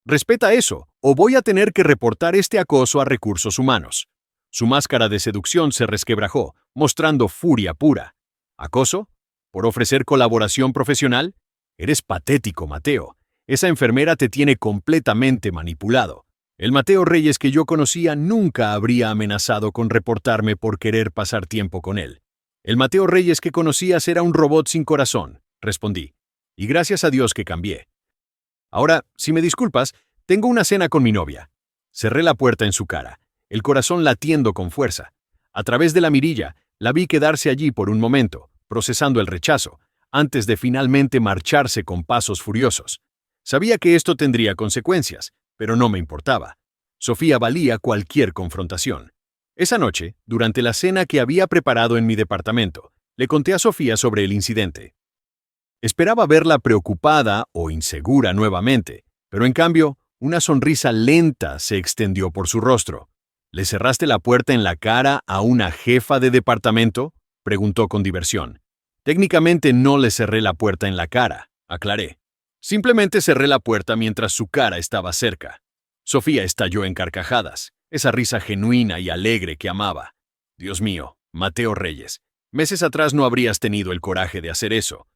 Respeta eso, o voy a tener que reportar este acoso a recursos humanos. Su máscara de seducción se resquebrajó, mostrando furia pura. ¿Acoso? ¿Por ofrecer colaboración profesional? Eres patético, Mateo. Esa enfermera te tiene completamente manipulado. El Mateo Reyes que yo conocía nunca habría amenazado con reportarme por querer pasar tiempo con él. El Mateo Reyes que conocías era un robot sin corazón, respondí. Y gracias a Dios que cambié. Ahora, si me disculpas, tengo una cena con mi novia. Cerré la puerta en su cara, el corazón latiendo con fuerza. A través de la mirilla, la vi quedarse allí por un momento, procesando el rechazo, antes de finalmente marcharse con pasos furiosos. Sabía que esto tendría consecuencias, pero no me importaba. Sofía valía cualquier confrontación. Esa noche, durante la cena que había preparado en mi departamento, le conté a Sofía sobre el incidente. Esperaba verla preocupada o insegura nuevamente, pero en cambio, una sonrisa lenta se extendió por su rostro. ¿Le cerraste la puerta en la cara a una jefa de departamento?, preguntó con diversión. Técnicamente no le cerré la puerta en la cara, aclaré. Simplemente cerré la puerta mientras su cara estaba cerca. Sofía estalló en carcajadas, esa risa genuina y alegre que amaba. Dios mío, Mateo Reyes, meses atrás no habrías tenido el coraje de hacer eso.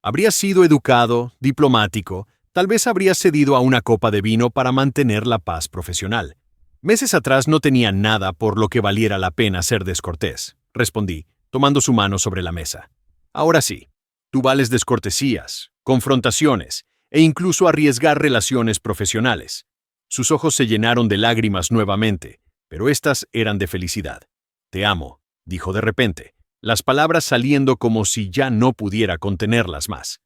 Habrías sido educado, diplomático, tal vez habrías cedido a una copa de vino para mantener la paz profesional. Meses atrás no tenía nada por lo que valiera la pena ser descortés, respondí, tomando su mano sobre la mesa. Ahora sí, tú vales descortesías, confrontaciones e incluso arriesgar relaciones profesionales. Sus ojos se llenaron de lágrimas nuevamente, pero estas eran de felicidad. Te amo, dijo de repente, las palabras saliendo como si ya no pudiera contenerlas más.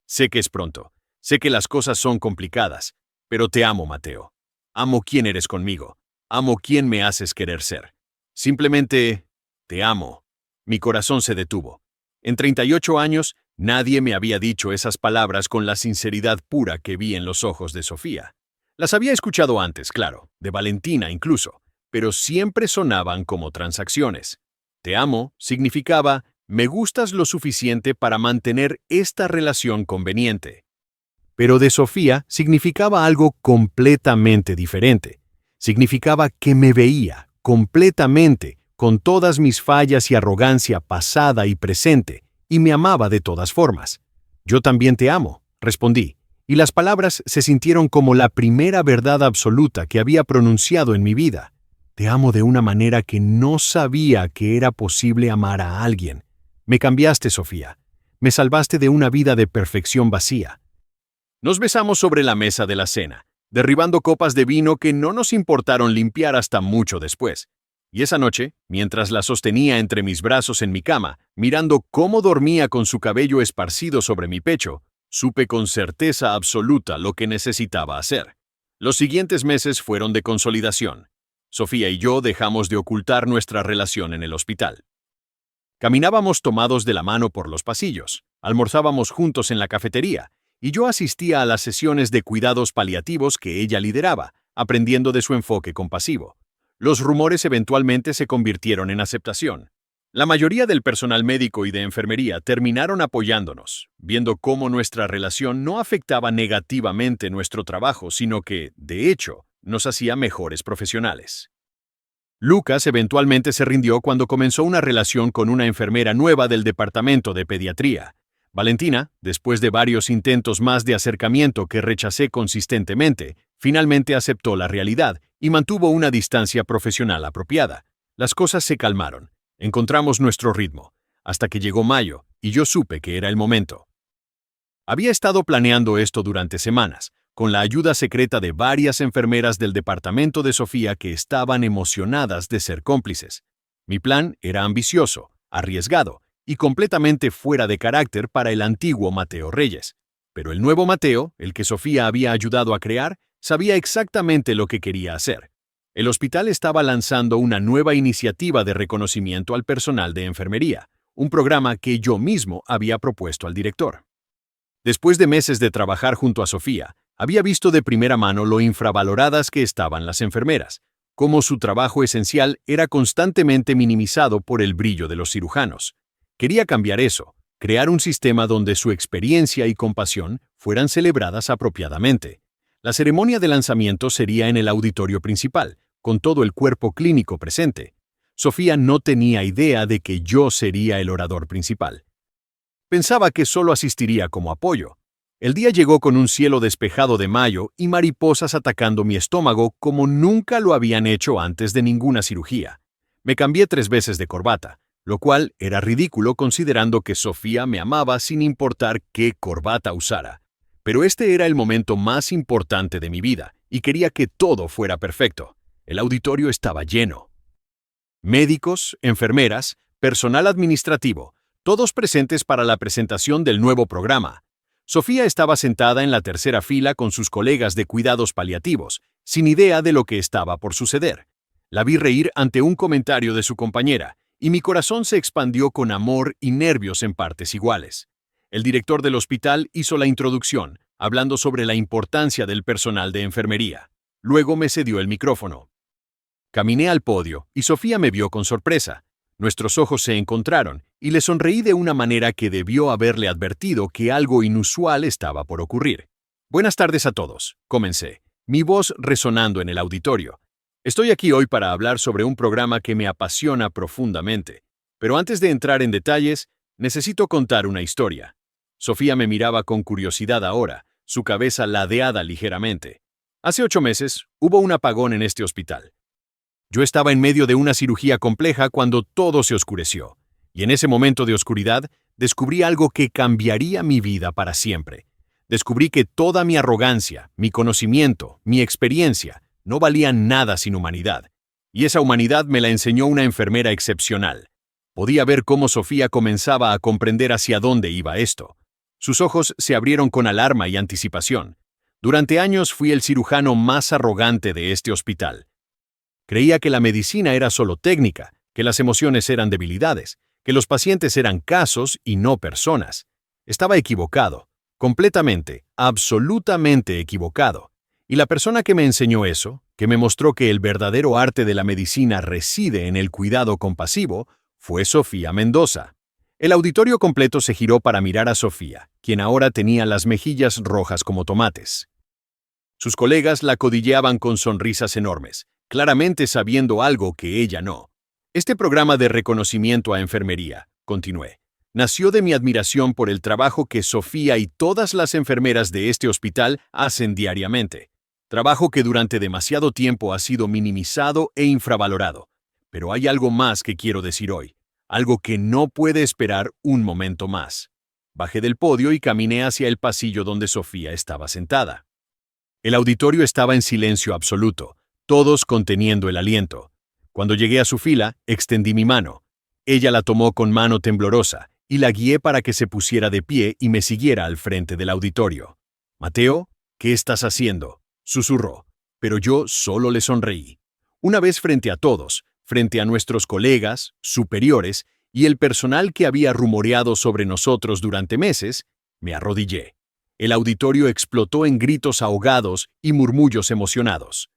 Sé que es pronto, sé que las cosas son complicadas, pero te amo, Mateo. Amo quién eres conmigo, amo quién me haces querer ser. Simplemente, te amo. Mi corazón se detuvo. En 38 años, nadie me había dicho esas palabras con la sinceridad pura que vi en los ojos de Sofía. Las había escuchado antes, claro, de Valentina incluso, pero siempre sonaban como transacciones. Te amo significaba, me gustas lo suficiente para mantener esta relación conveniente. Pero de Sofía significaba algo completamente diferente. Significaba que me veía completamente, con todas mis fallas y arrogancia pasada y presente, y me amaba de todas formas. Yo también te amo, respondí, y las palabras se sintieron como la primera verdad absoluta que había pronunciado en mi vida. Te amo de una manera que no sabía que era posible amar a alguien. Me cambiaste, Sofía. Me salvaste de una vida de perfección vacía. Nos besamos sobre la mesa de la cena, derribando copas de vino que no nos importaron limpiar hasta mucho después. Y esa noche, mientras la sostenía entre mis brazos en mi cama, mirando cómo dormía con su cabello esparcido sobre mi pecho, supe con certeza absoluta lo que necesitaba hacer. Los siguientes meses fueron de consolidación. Sofía y yo dejamos de ocultar nuestra relación en el hospital. Caminábamos tomados de la mano por los pasillos, almorzábamos juntos en la cafetería, y yo asistía a las sesiones de cuidados paliativos que ella lideraba, aprendiendo de su enfoque compasivo. Los rumores eventualmente se convirtieron en aceptación. La mayoría del personal médico y de enfermería terminaron apoyándonos, viendo cómo nuestra relación no afectaba negativamente nuestro trabajo, sino que, de hecho, nos hacía mejores profesionales. Lucas eventualmente se rindió cuando comenzó una relación con una enfermera nueva del departamento de pediatría. Valentina, después de varios intentos más de acercamiento que rechacé consistentemente, finalmente aceptó la realidad y mantuvo una distancia profesional apropiada. Las cosas se calmaron. Encontramos nuestro ritmo, hasta que llegó mayo, y yo supe que era el momento. Había estado planeando esto durante semanas, con la ayuda secreta de varias enfermeras del departamento de Sofía que estaban emocionadas de ser cómplices. Mi plan era ambicioso, arriesgado y completamente fuera de carácter para el antiguo Mateo Reyes. Pero el nuevo Mateo, el que Sofía había ayudado a crear, sabía exactamente lo que quería hacer. El hospital estaba lanzando una nueva iniciativa de reconocimiento al personal de enfermería, un programa que yo mismo había propuesto al director. Después de meses de trabajar junto a Sofía, había visto de primera mano lo infravaloradas que estaban las enfermeras, cómo su trabajo esencial era constantemente minimizado por el brillo de los cirujanos. Quería cambiar eso, crear un sistema donde su experiencia y compasión fueran celebradas apropiadamente. La ceremonia de lanzamiento sería en el auditorio principal, con todo el cuerpo clínico presente. Sofía no tenía idea de que yo sería el orador principal. Pensaba que solo asistiría como apoyo. El día llegó con un cielo despejado de mayo y mariposas atacando mi estómago como nunca lo habían hecho antes de ninguna cirugía. Me cambié 3 veces de corbata, lo cual era ridículo considerando que Sofía me amaba sin importar qué corbata usara. Pero este era el momento más importante de mi vida y quería que todo fuera perfecto. El auditorio estaba lleno. Médicos, enfermeras, personal administrativo, todos presentes para la presentación del nuevo programa. Sofía estaba sentada en la tercera fila con sus colegas de cuidados paliativos, sin idea de lo que estaba por suceder. La vi reír ante un comentario de su compañera, y mi corazón se expandió con amor y nervios en partes iguales. El director del hospital hizo la introducción, hablando sobre la importancia del personal de enfermería. Luego me cedió el micrófono. Caminé al podio, y Sofía me vio con sorpresa. Nuestros ojos se encontraron, y le sonreí de una manera que debió haberle advertido que algo inusual estaba por ocurrir. Buenas tardes a todos, comencé, mi voz resonando en el auditorio. Estoy aquí hoy para hablar sobre un programa que me apasiona profundamente. Pero antes de entrar en detalles, necesito contar una historia. Sofía me miraba con curiosidad ahora, su cabeza ladeada ligeramente. Hace 8 meses, hubo un apagón en este hospital. Yo estaba en medio de una cirugía compleja cuando todo se oscureció, y en ese momento de oscuridad descubrí algo que cambiaría mi vida para siempre. Descubrí que toda mi arrogancia, mi conocimiento, mi experiencia, no valían nada sin humanidad, y esa humanidad me la enseñó una enfermera excepcional. Podía ver cómo Sofía comenzaba a comprender hacia dónde iba esto. Sus ojos se abrieron con alarma y anticipación. Durante años fui el cirujano más arrogante de este hospital. Creía que la medicina era solo técnica, que las emociones eran debilidades, que los pacientes eran casos y no personas. Estaba equivocado, completamente, absolutamente equivocado. Y la persona que me enseñó eso, que me mostró que el verdadero arte de la medicina reside en el cuidado compasivo, fue Sofía Mendoza. El auditorio completo se giró para mirar a Sofía, quien ahora tenía las mejillas rojas como tomates. Sus colegas la codilleaban con sonrisas enormes, claramente sabiendo algo que ella no. Este programa de reconocimiento a enfermería, continué, nació de mi admiración por el trabajo que Sofía y todas las enfermeras de este hospital hacen diariamente. Trabajo que durante demasiado tiempo ha sido minimizado e infravalorado. Pero hay algo más que quiero decir hoy, algo que no puede esperar un momento más. Bajé del podio y caminé hacia el pasillo donde Sofía estaba sentada. El auditorio estaba en silencio absoluto, todos conteniendo el aliento. Cuando llegué a su fila, extendí mi mano. Ella la tomó con mano temblorosa y la guié para que se pusiera de pie y me siguiera al frente del auditorio. «Mateo, ¿qué estás haciendo?», susurró, pero yo solo le sonreí. Una vez frente a todos, frente a nuestros colegas, superiores y el personal que había rumoreado sobre nosotros durante meses, me arrodillé. El auditorio explotó en gritos ahogados y murmullos emocionados.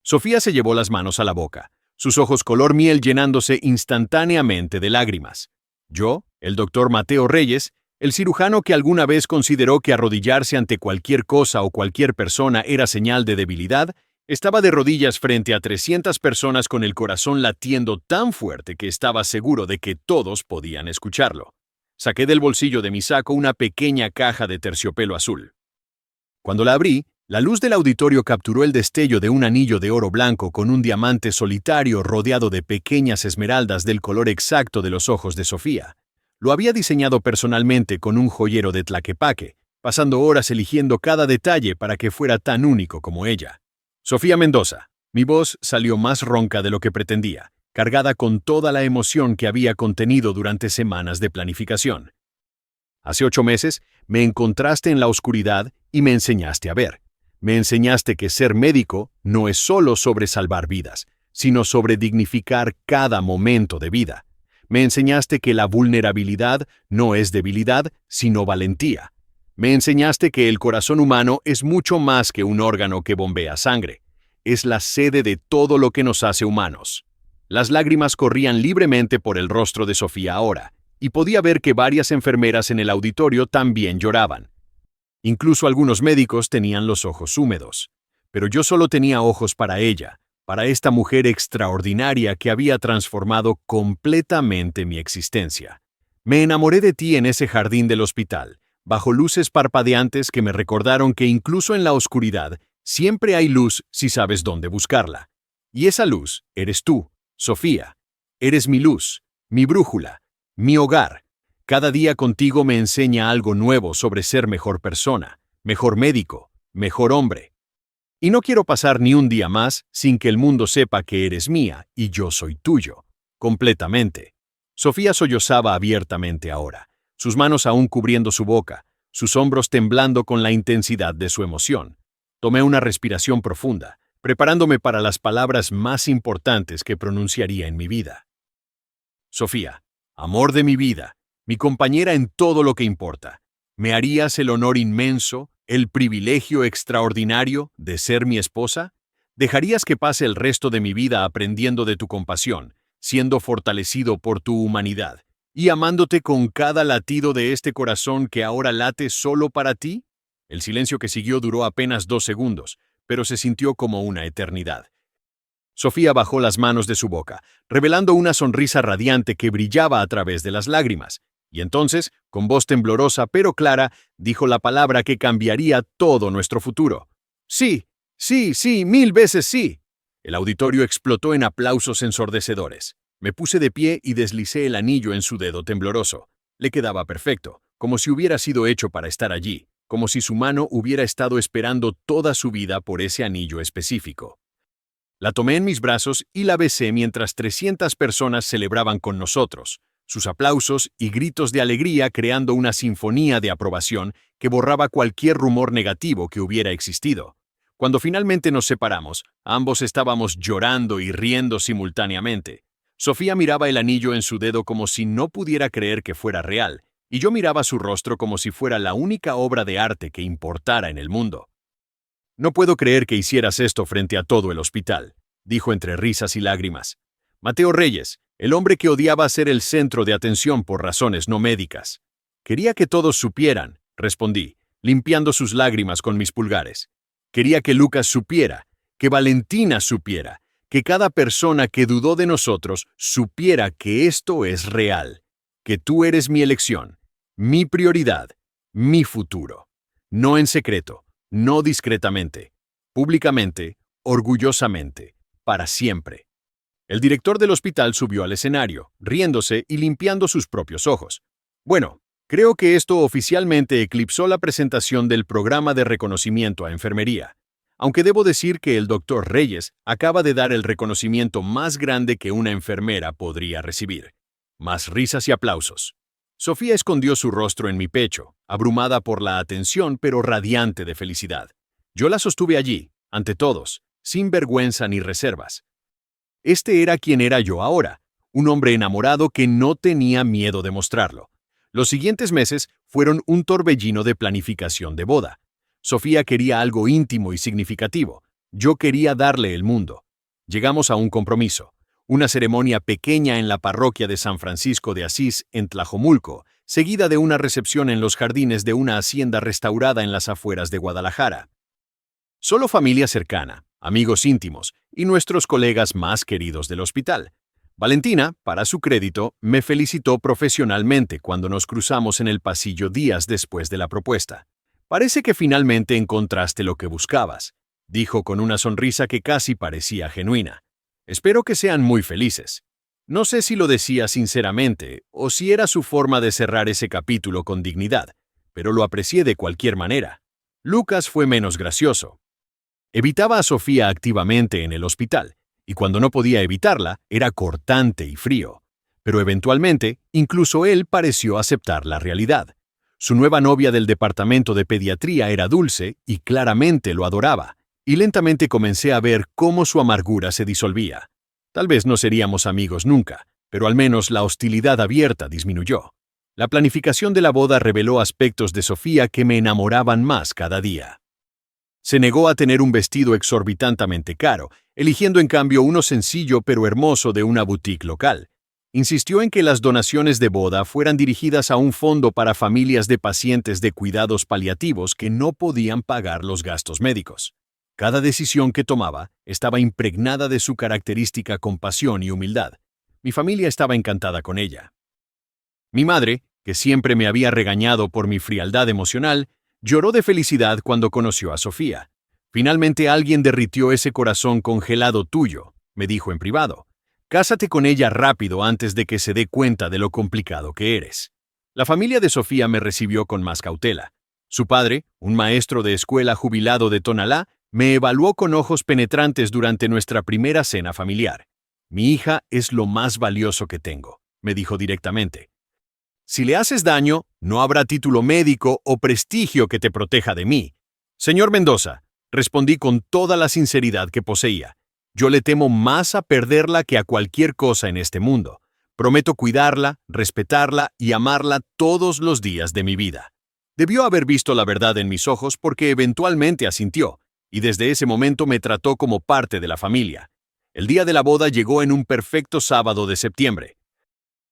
Sofía se llevó las manos a la boca, sus ojos color miel llenándose instantáneamente de lágrimas. Yo, el doctor Mateo Reyes, el cirujano que alguna vez consideró que arrodillarse ante cualquier cosa o cualquier persona era señal de debilidad, estaba de rodillas frente a 300 personas con el corazón latiendo tan fuerte que estaba seguro de que todos podían escucharlo. Saqué del bolsillo de mi saco una pequeña caja de terciopelo azul. Cuando la abrí, la luz del auditorio capturó el destello de un anillo de oro blanco con un diamante solitario rodeado de pequeñas esmeraldas del color exacto de los ojos de Sofía. Lo había diseñado personalmente con un joyero de Tlaquepaque, pasando horas eligiendo cada detalle para que fuera tan único como ella. Sofía Mendoza. Mi voz salió más ronca de lo que pretendía, cargada con toda la emoción que había contenido durante semanas de planificación. Hace 8 meses me encontraste en la oscuridad y me enseñaste a ver. Me enseñaste que ser médico no es solo sobre salvar vidas, sino sobre dignificar cada momento de vida. Me enseñaste que la vulnerabilidad no es debilidad, sino valentía. Me enseñaste que el corazón humano es mucho más que un órgano que bombea sangre. Es la sede de todo lo que nos hace humanos. Las lágrimas corrían libremente por el rostro de Sofía ahora, y podía ver que varias enfermeras en el auditorio también lloraban. Incluso algunos médicos tenían los ojos húmedos. Pero yo solo tenía ojos para ella, para esta mujer extraordinaria que había transformado completamente mi existencia. Me enamoré de ti en ese jardín del hospital, bajo luces parpadeantes que me recordaron que incluso en la oscuridad siempre hay luz si sabes dónde buscarla. Y esa luz eres tú, Sofía. Eres mi luz, mi brújula, mi hogar. Cada día contigo me enseña algo nuevo sobre ser mejor persona, mejor médico, mejor hombre. Y no quiero pasar ni un día más sin que el mundo sepa que eres mía y yo soy tuyo, completamente. Sofía sollozaba abiertamente ahora, sus manos aún cubriendo su boca, sus hombros temblando con la intensidad de su emoción. Tomé una respiración profunda, preparándome para las palabras más importantes que pronunciaría en mi vida. Sofía, amor de mi vida, mi compañera en todo lo que importa, ¿me harías el honor inmenso, el privilegio extraordinario de ser mi esposa? ¿Dejarías que pase el resto de mi vida aprendiendo de tu compasión, siendo fortalecido por tu humanidad, y amándote con cada latido de este corazón que ahora late solo para ti? El silencio que siguió duró apenas 2 segundos, pero se sintió como una eternidad. Sofía bajó las manos de su boca, revelando una sonrisa radiante que brillaba a través de las lágrimas, y entonces, con voz temblorosa pero clara, dijo la palabra que cambiaría todo nuestro futuro. Sí, sí, sí, 1000 veces sí. El auditorio explotó en aplausos ensordecedores. Me puse de pie y deslicé el anillo en su dedo tembloroso. Le quedaba perfecto, como si hubiera sido hecho para estar allí, como si su mano hubiera estado esperando toda su vida por ese anillo específico. La tomé en mis brazos y la besé mientras 300 personas celebraban con nosotros, sus aplausos y gritos de alegría creando una sinfonía de aprobación que borraba cualquier rumor negativo que hubiera existido. Cuando finalmente nos separamos, ambos estábamos llorando y riendo simultáneamente. Sofía miraba el anillo en su dedo como si no pudiera creer que fuera real, y yo miraba su rostro como si fuera la única obra de arte que importara en el mundo. No puedo creer que hicieras esto frente a todo el hospital, dijo entre risas y lágrimas. Mateo Reyes, el hombre que odiaba ser el centro de atención por razones no médicas. Quería que todos supieran, respondí, limpiando sus lágrimas con mis pulgares. Quería que Lucas supiera, que Valentina supiera, que cada persona que dudó de nosotros supiera que esto es real, que tú eres mi elección, mi prioridad, mi futuro. No en secreto, no discretamente, públicamente, orgullosamente, para siempre. El director del hospital subió al escenario, riéndose y limpiando sus propios ojos. Bueno, creo que esto oficialmente eclipsó la presentación del programa de reconocimiento a enfermería, aunque debo decir que el doctor Reyes acaba de dar el reconocimiento más grande que una enfermera podría recibir. Más risas y aplausos. Sofía escondió su rostro en mi pecho, abrumada por la atención pero radiante de felicidad. Yo la sostuve allí, ante todos, sin vergüenza ni reservas. Este era quien era yo ahora, un hombre enamorado que no tenía miedo de mostrarlo. Los siguientes meses fueron un torbellino de planificación de boda. Sofía quería algo íntimo y significativo. Yo quería darle el mundo. Llegamos a un compromiso. Una ceremonia pequeña en la parroquia de San Francisco de Asís, en Tlajomulco, seguida de una recepción en los jardines de una hacienda restaurada en las afueras de Guadalajara. Solo familia cercana, amigos íntimos y nuestros colegas más queridos del hospital. Valentina, para su crédito, me felicitó profesionalmente cuando nos cruzamos en el pasillo días después de la propuesta. Parece que finalmente encontraste lo que buscabas, dijo con una sonrisa que casi parecía genuina. Espero que sean muy felices. No sé si lo decía sinceramente o si era su forma de cerrar ese capítulo con dignidad, pero lo aprecié de cualquier manera. Lucas fue menos gracioso. Evitaba a Sofía activamente en el hospital, y cuando no podía evitarla, era cortante y frío. Pero eventualmente, incluso él pareció aceptar la realidad. Su nueva novia del departamento de pediatría era dulce y claramente lo adoraba, y lentamente comencé a ver cómo su amargura se disolvía. Tal vez no seríamos amigos nunca, pero al menos la hostilidad abierta disminuyó. La planificación de la boda reveló aspectos de Sofía que me enamoraban más cada día. Se negó a tener un vestido exorbitantemente caro, eligiendo en cambio uno sencillo pero hermoso de una boutique local. Insistió en que las donaciones de boda fueran dirigidas a un fondo para familias de pacientes de cuidados paliativos que no podían pagar los gastos médicos. Cada decisión que tomaba estaba impregnada de su característica compasión y humildad. Mi familia estaba encantada con ella. Mi madre, que siempre me había regañado por mi frialdad emocional, lloró de felicidad cuando conoció a Sofía. Finalmente alguien derritió ese corazón congelado tuyo, me dijo en privado. Cásate con ella rápido antes de que se dé cuenta de lo complicado que eres. La familia de Sofía me recibió con más cautela. Su padre, un maestro de escuela jubilado de Tonalá, me evaluó con ojos penetrantes durante nuestra primera cena familiar. Mi hija es lo más valioso que tengo, me dijo directamente. Si le haces daño, no habrá título médico o prestigio que te proteja de mí. Señor Mendoza, respondí con toda la sinceridad que poseía. Yo le temo más a perderla que a cualquier cosa en este mundo. Prometo cuidarla, respetarla y amarla todos los días de mi vida. Debió haber visto la verdad en mis ojos porque eventualmente asintió, y desde ese momento me trató como parte de la familia. El día de la boda llegó en un perfecto sábado de septiembre.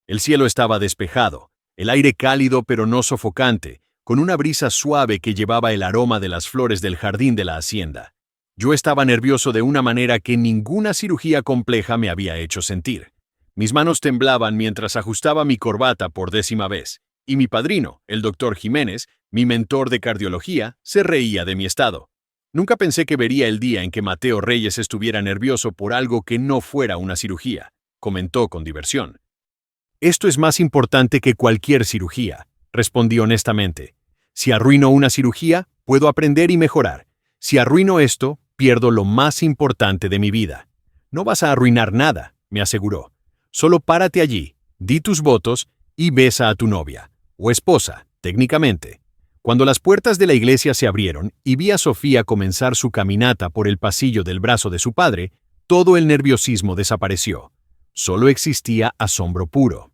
El cielo estaba despejado, el aire cálido pero no sofocante, con una brisa suave que llevaba el aroma de las flores del jardín de la hacienda. Yo estaba nervioso de una manera que ninguna cirugía compleja me había hecho sentir. Mis manos temblaban mientras ajustaba mi corbata por 10ª vez, y mi padrino, el doctor Jiménez, mi mentor de cardiología, se reía de mi estado. Nunca pensé que vería el día en que Mateo Reyes estuviera nervioso por algo que no fuera una cirugía, comentó con diversión. Esto es más importante que cualquier cirugía, respondí honestamente. Si arruino una cirugía, puedo aprender y mejorar. Si arruino esto, pierdo lo más importante de mi vida. No vas a arruinar nada, me aseguró. Solo párate allí, di tus votos y besa a tu novia, o esposa, técnicamente. Cuando las puertas de la iglesia se abrieron y vi a Sofía comenzar su caminata por el pasillo del brazo de su padre, todo el nerviosismo desapareció. Solo existía asombro puro.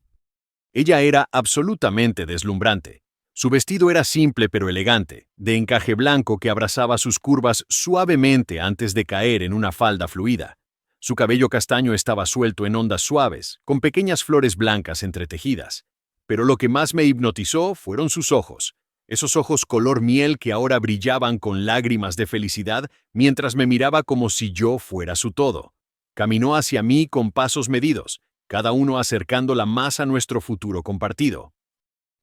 Ella era absolutamente deslumbrante. Su vestido era simple pero elegante, de encaje blanco que abrazaba sus curvas suavemente antes de caer en una falda fluida. Su cabello castaño estaba suelto en ondas suaves, con pequeñas flores blancas entretejidas. Pero lo que más me hipnotizó fueron sus ojos. Esos ojos color miel que ahora brillaban con lágrimas de felicidad mientras me miraba como si yo fuera su todo. Caminó hacia mí con pasos medidos, cada uno acercándola más a nuestro futuro compartido.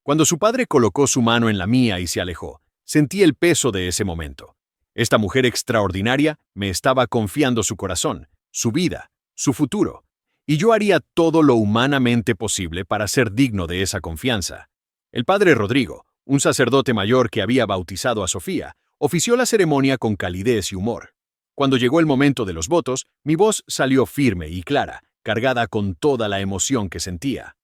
Cuando su padre colocó su mano en la mía y se alejó, sentí el peso de ese momento. Esta mujer extraordinaria me estaba confiando su corazón, su vida, su futuro, y yo haría todo lo humanamente posible para ser digno de esa confianza. El padre Rodrigo, un sacerdote mayor que había bautizado a Sofía, ofició la ceremonia con calidez y humor. Cuando llegó el momento de los votos, mi voz salió firme y clara, cargada con toda la emoción que sentía.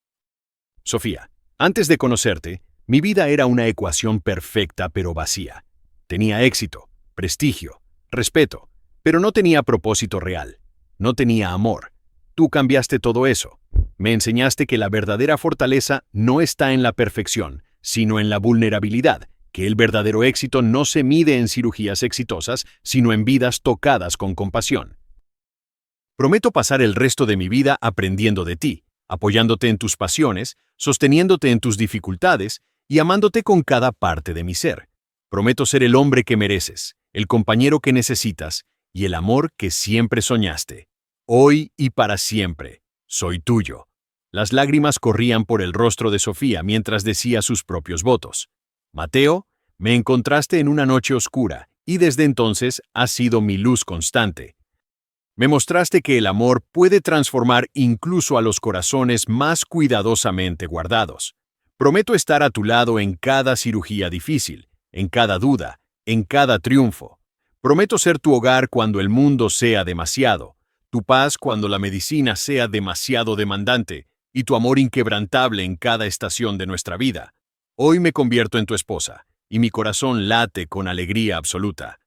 Sofía, antes de conocerte, mi vida era una ecuación perfecta pero vacía. Tenía éxito, prestigio, respeto, pero no tenía propósito real. No tenía amor. Tú cambiaste todo eso. Me enseñaste que la verdadera fortaleza no está en la perfección, sino en la vulnerabilidad, que el verdadero éxito no se mide en cirugías exitosas, sino en vidas tocadas con compasión. Prometo pasar el resto de mi vida aprendiendo de ti, apoyándote en tus pasiones, sosteniéndote en tus dificultades y amándote con cada parte de mi ser. Prometo ser el hombre que mereces, el compañero que necesitas y el amor que siempre soñaste. Hoy y para siempre. soy tuyo. Las lágrimas corrían por el rostro de Sofía mientras decía sus propios votos. Mateo, me encontraste en una noche oscura, y desde entonces has sido mi luz constante. Me mostraste que el amor puede transformar incluso a los corazones más cuidadosamente guardados. Prometo estar a tu lado en cada cirugía difícil, en cada duda, en cada triunfo. Prometo ser tu hogar cuando el mundo sea demasiado, tu paz cuando la medicina sea demasiado demandante, y tu amor inquebrantable en cada estación de nuestra vida. Hoy me convierto en tu esposa, y mi corazón late con alegría absoluta.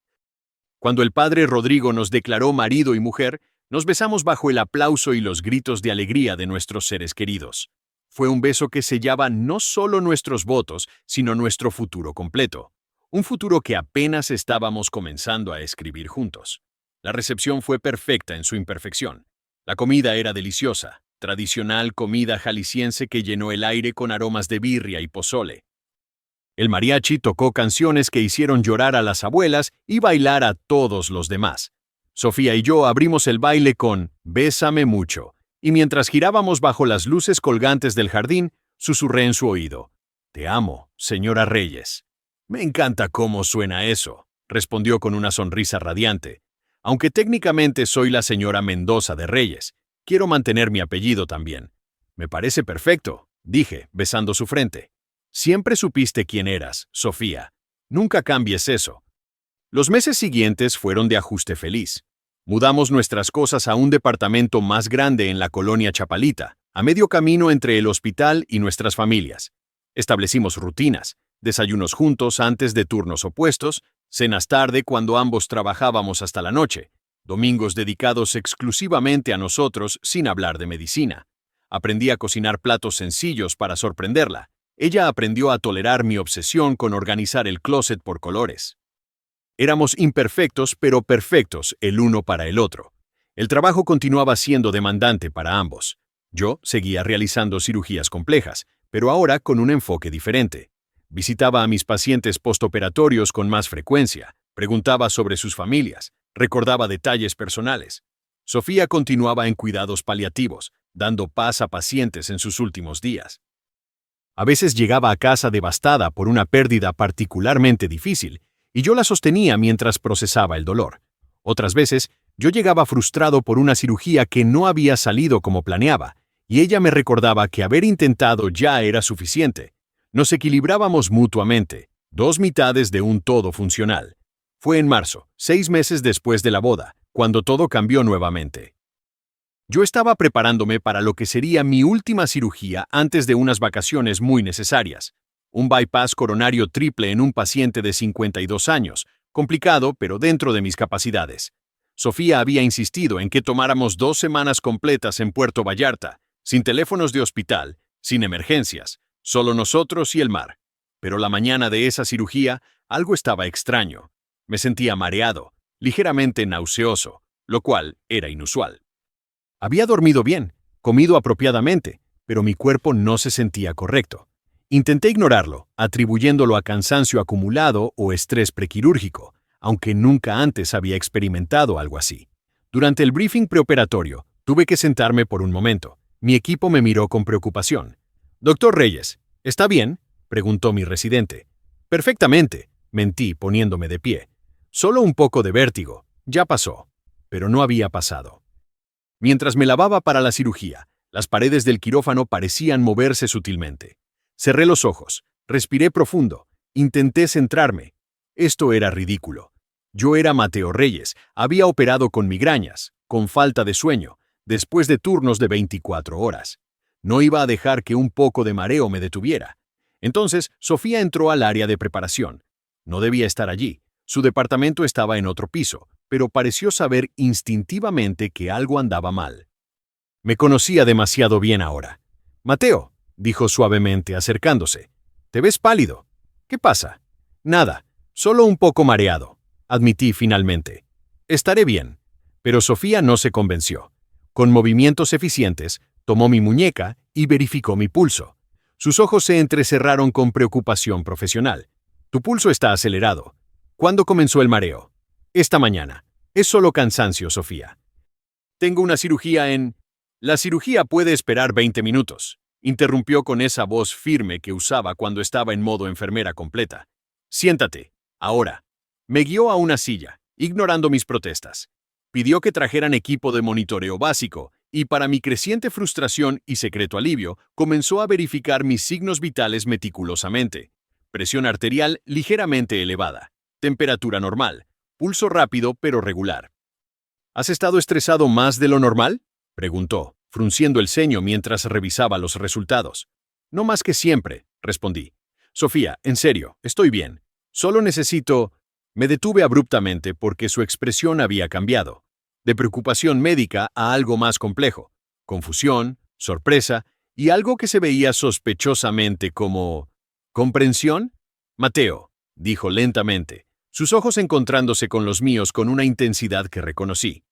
Cuando el padre Rodrigo nos declaró marido y mujer, nos besamos bajo el aplauso y los gritos de alegría de nuestros seres queridos. Fue un beso que sellaba no solo nuestros votos, sino nuestro futuro completo. Un futuro que apenas estábamos comenzando a escribir juntos. La recepción fue perfecta en su imperfección. La comida era deliciosa, tradicional comida jalisciense que llenó el aire con aromas de birria y pozole. El mariachi tocó canciones que hicieron llorar a las abuelas y bailar a todos los demás. Sofía y yo abrimos el baile con Bésame mucho, y mientras girábamos bajo las luces colgantes del jardín, susurré en su oído: Te amo, señora Reyes. Me encanta cómo suena eso, respondió con una sonrisa radiante. Aunque técnicamente soy la señora Mendoza de Reyes, quiero mantener mi apellido también. Me parece perfecto, dije, besando su frente. Siempre supiste quién eras, Sofía. Nunca cambies eso. Los meses siguientes fueron de ajuste feliz. Mudamos nuestras cosas a un departamento más grande en la colonia Chapalita, a medio camino entre el hospital y nuestras familias. Establecimos rutinas, desayunos juntos antes de turnos opuestos, cenas tarde cuando ambos trabajábamos hasta la noche, domingos dedicados exclusivamente a nosotros sin hablar de medicina. Aprendí a cocinar platos sencillos para sorprenderla. Ella aprendió a tolerar mi obsesión con organizar el closet por colores. Éramos imperfectos, pero perfectos el uno para el otro. El trabajo continuaba siendo demandante para ambos. Yo seguía realizando cirugías complejas, pero ahora con un enfoque diferente. Visitaba a mis pacientes postoperatorios con más frecuencia, preguntaba sobre sus familias, recordaba detalles personales. Sofía continuaba en cuidados paliativos, dando paz a pacientes en sus últimos días. A veces llegaba a casa devastada por una pérdida particularmente difícil, y yo la sostenía mientras procesaba el dolor. Otras veces, yo llegaba frustrado por una cirugía que no había salido como planeaba, y ella me recordaba que haber intentado ya era suficiente. Nos equilibrábamos mutuamente, dos mitades de un todo funcional. Fue en marzo, 6 meses después de la boda, cuando todo cambió nuevamente. Yo estaba preparándome para lo que sería mi última cirugía antes de unas vacaciones muy necesarias. Un bypass coronario triple en un paciente de 52 años, complicado pero dentro de mis capacidades. Sofía había insistido en que tomáramos 2 semanas completas en Puerto Vallarta, sin teléfonos de hospital, sin emergencias, solo nosotros y el mar. Pero la mañana de esa cirugía, algo estaba extraño. Me sentía mareado, ligeramente nauseoso, lo cual era inusual. Había dormido bien, comido apropiadamente, pero mi cuerpo no se sentía correcto. Intenté ignorarlo, atribuyéndolo a cansancio acumulado o estrés prequirúrgico, aunque nunca antes había experimentado algo así. Durante el briefing preoperatorio, tuve que sentarme por un momento. Mi equipo me miró con preocupación. «Doctor Reyes, ¿está bien?», preguntó mi residente. «Perfectamente», mentí poniéndome de pie. «Solo un poco de vértigo. Ya pasó». Pero no había pasado. Mientras me lavaba para la cirugía, las paredes del quirófano parecían moverse sutilmente. Cerré los ojos, respiré profundo, intenté centrarme. Esto era ridículo. Yo era Mateo Reyes, había operado con migrañas, con falta de sueño, después de turnos de 24 horas. No iba a dejar que un poco de mareo me detuviera. Entonces, Sofía entró al área de preparación. No debía estar allí. Su departamento estaba en otro piso, pero pareció saber instintivamente que algo andaba mal. Me conocía demasiado bien ahora. «Mateo», dijo suavemente acercándose, «te ves pálido. ¿Qué pasa?» «Nada, solo un poco mareado», admití finalmente. «Estaré bien». Pero Sofía no se convenció. Con movimientos eficientes, tomó mi muñeca y verificó mi pulso. Sus ojos se entrecerraron con preocupación profesional. «Tu pulso está acelerado. ¿Cuándo comenzó el mareo?» «Esta mañana. Es solo cansancio, Sofía». «Tengo una cirugía en...» La cirugía puede esperar 20 minutos, interrumpió con esa voz firme que usaba cuando estaba en modo enfermera completa. Siéntate, ahora. Me guió a una silla, ignorando mis protestas. Pidió que trajeran equipo de monitoreo básico, y para mi creciente frustración y secreto alivio, comenzó a verificar mis signos vitales meticulosamente. Presión arterial ligeramente elevada, temperatura normal, pulso rápido pero regular. ¿Has estado estresado más de lo normal?, preguntó, frunciendo el ceño mientras revisaba los resultados. No más que siempre, respondí. Sofía, en serio, estoy bien. Solo necesito... Me detuve abruptamente porque su expresión había cambiado. De preocupación médica a algo más complejo. Confusión, sorpresa y algo que se veía sospechosamente como... ¿comprensión? Mateo, dijo lentamente, sus ojos encontrándose con los míos con una intensidad que reconocí.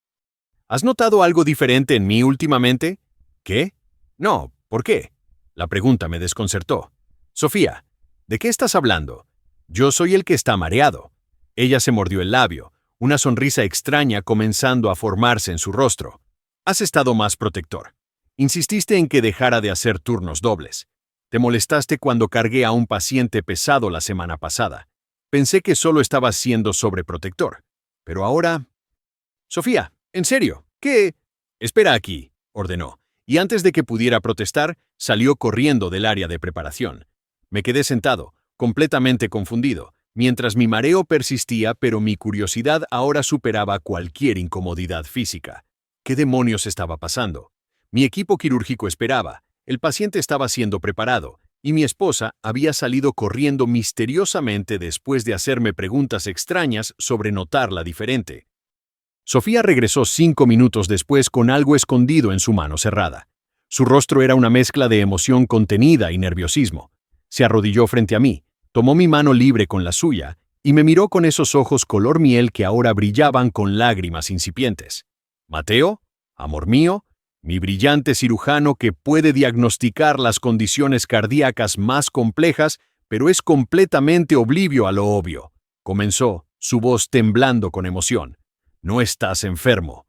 ¿Has notado algo diferente en mí últimamente? ¿Qué? No, ¿por qué? La pregunta me desconcertó. Sofía, ¿de qué estás hablando? Yo soy el que está mareado. Ella se mordió el labio, una sonrisa extraña comenzando a formarse en su rostro. Has estado más protector. Insististe en que dejara de hacer turnos dobles. Te molestaste cuando cargué a un paciente pesado la semana pasada. Pensé que solo estabas siendo sobreprotector. Pero ahora... Sofía, ¿en serio? ¿Qué? Espera aquí, ordenó, y antes de que pudiera protestar, salió corriendo del área de preparación. Me quedé sentado, completamente confundido, mientras mi mareo persistía, pero mi curiosidad ahora superaba cualquier incomodidad física. ¿Qué demonios estaba pasando? Mi equipo quirúrgico esperaba, el paciente estaba siendo preparado, y mi esposa había salido corriendo misteriosamente después de hacerme preguntas extrañas sobre notarla diferente. Sofía regresó 5 minutos después con algo escondido en su mano cerrada. Su rostro era una mezcla de emoción contenida y nerviosismo. Se arrodilló frente a mí, tomó mi mano libre con la suya y me miró con esos ojos color miel que ahora brillaban con lágrimas incipientes. Mateo, amor mío, mi brillante cirujano que puede diagnosticar las condiciones cardíacas más complejas, pero es completamente oblivio a lo obvio, comenzó, su voz temblando con emoción. No estás enfermo.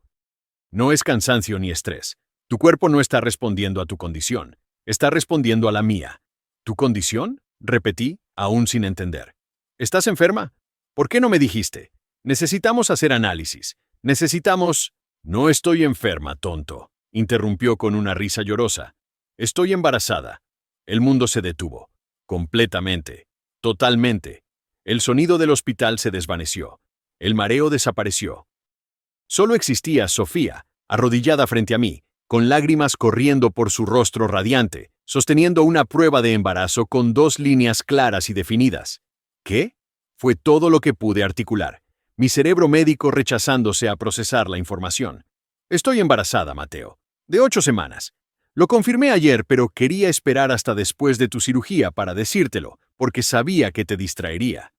No es cansancio ni estrés. Tu cuerpo no está respondiendo a tu condición. Está respondiendo a la mía. ¿Tu condición?, repetí, aún sin entender. ¿Estás enferma? ¿Por qué no me dijiste? Necesitamos hacer análisis. Necesitamos... No estoy enferma, tonto, interrumpió con una risa llorosa. Estoy embarazada. El mundo se detuvo. Completamente. Totalmente. El sonido del hospital se desvaneció. El mareo desapareció. Solo existía Sofía, arrodillada frente a mí, con lágrimas corriendo por su rostro radiante, sosteniendo una prueba de embarazo con 2 líneas claras y definidas. ¿Qué? Fue todo lo que pude articular, mi cerebro médico rechazándose a procesar la información. Estoy embarazada, Mateo. De 8 semanas. Lo confirmé ayer, pero quería esperar hasta después de tu cirugía para decírtelo, porque sabía que te distraería.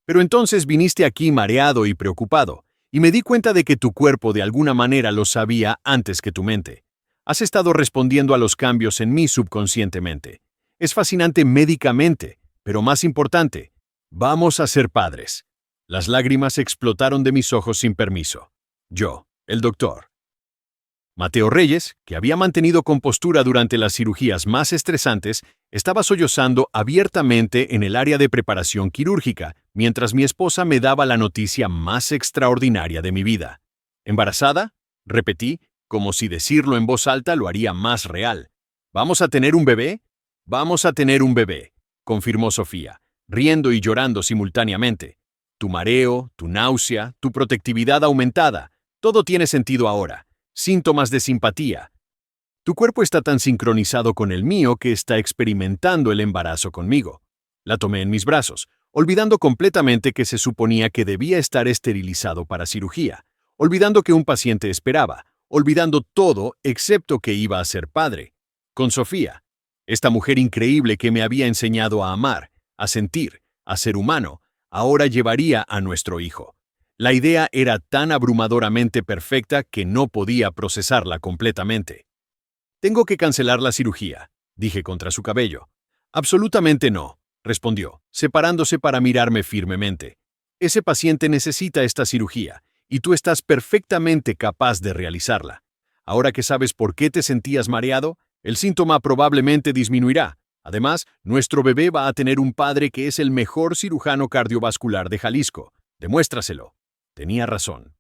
Pero entonces viniste aquí mareado y preocupado, y me di cuenta de que tu cuerpo de alguna manera lo sabía antes que tu mente. Has estado respondiendo a los cambios en mí subconscientemente. Es fascinante médicamente, pero más importante, vamos a ser padres. Las lágrimas explotaron de mis ojos sin permiso. Yo, el doctor. Mateo Reyes, que había mantenido compostura durante las cirugías más estresantes, estaba sollozando abiertamente en el área de preparación quirúrgica, mientras mi esposa me daba la noticia más extraordinaria de mi vida. ¿Embarazada?, repetí, como si decirlo en voz alta lo haría más real. ¿Vamos a tener un bebé? Vamos a tener un bebé, confirmó Sofía, riendo y llorando simultáneamente. Tu mareo, tu náusea, tu protectividad aumentada, todo tiene sentido ahora. Síntomas de simpatía. Tu cuerpo está tan sincronizado con el mío que está experimentando el embarazo conmigo. La tomé en mis brazos, olvidando completamente que se suponía que debía estar esterilizado para cirugía, olvidando que un paciente esperaba, olvidando todo excepto que iba a ser padre. Con Sofía, esta mujer increíble que me había enseñado a amar, a sentir, a ser humano, ahora llevaría a nuestro hijo. La idea era tan abrumadoramente perfecta que no podía procesarla completamente. «Tengo que cancelar la cirugía», dije contra su cabello. «Absolutamente no», respondió, separándose para mirarme firmemente. «Ese paciente necesita esta cirugía, y tú estás perfectamente capaz de realizarla. Ahora que sabes por qué te sentías mareado, el síntoma probablemente disminuirá. Además, nuestro bebé va a tener un padre que es el mejor cirujano cardiovascular de Jalisco. Demuéstraselo. Tenía razón.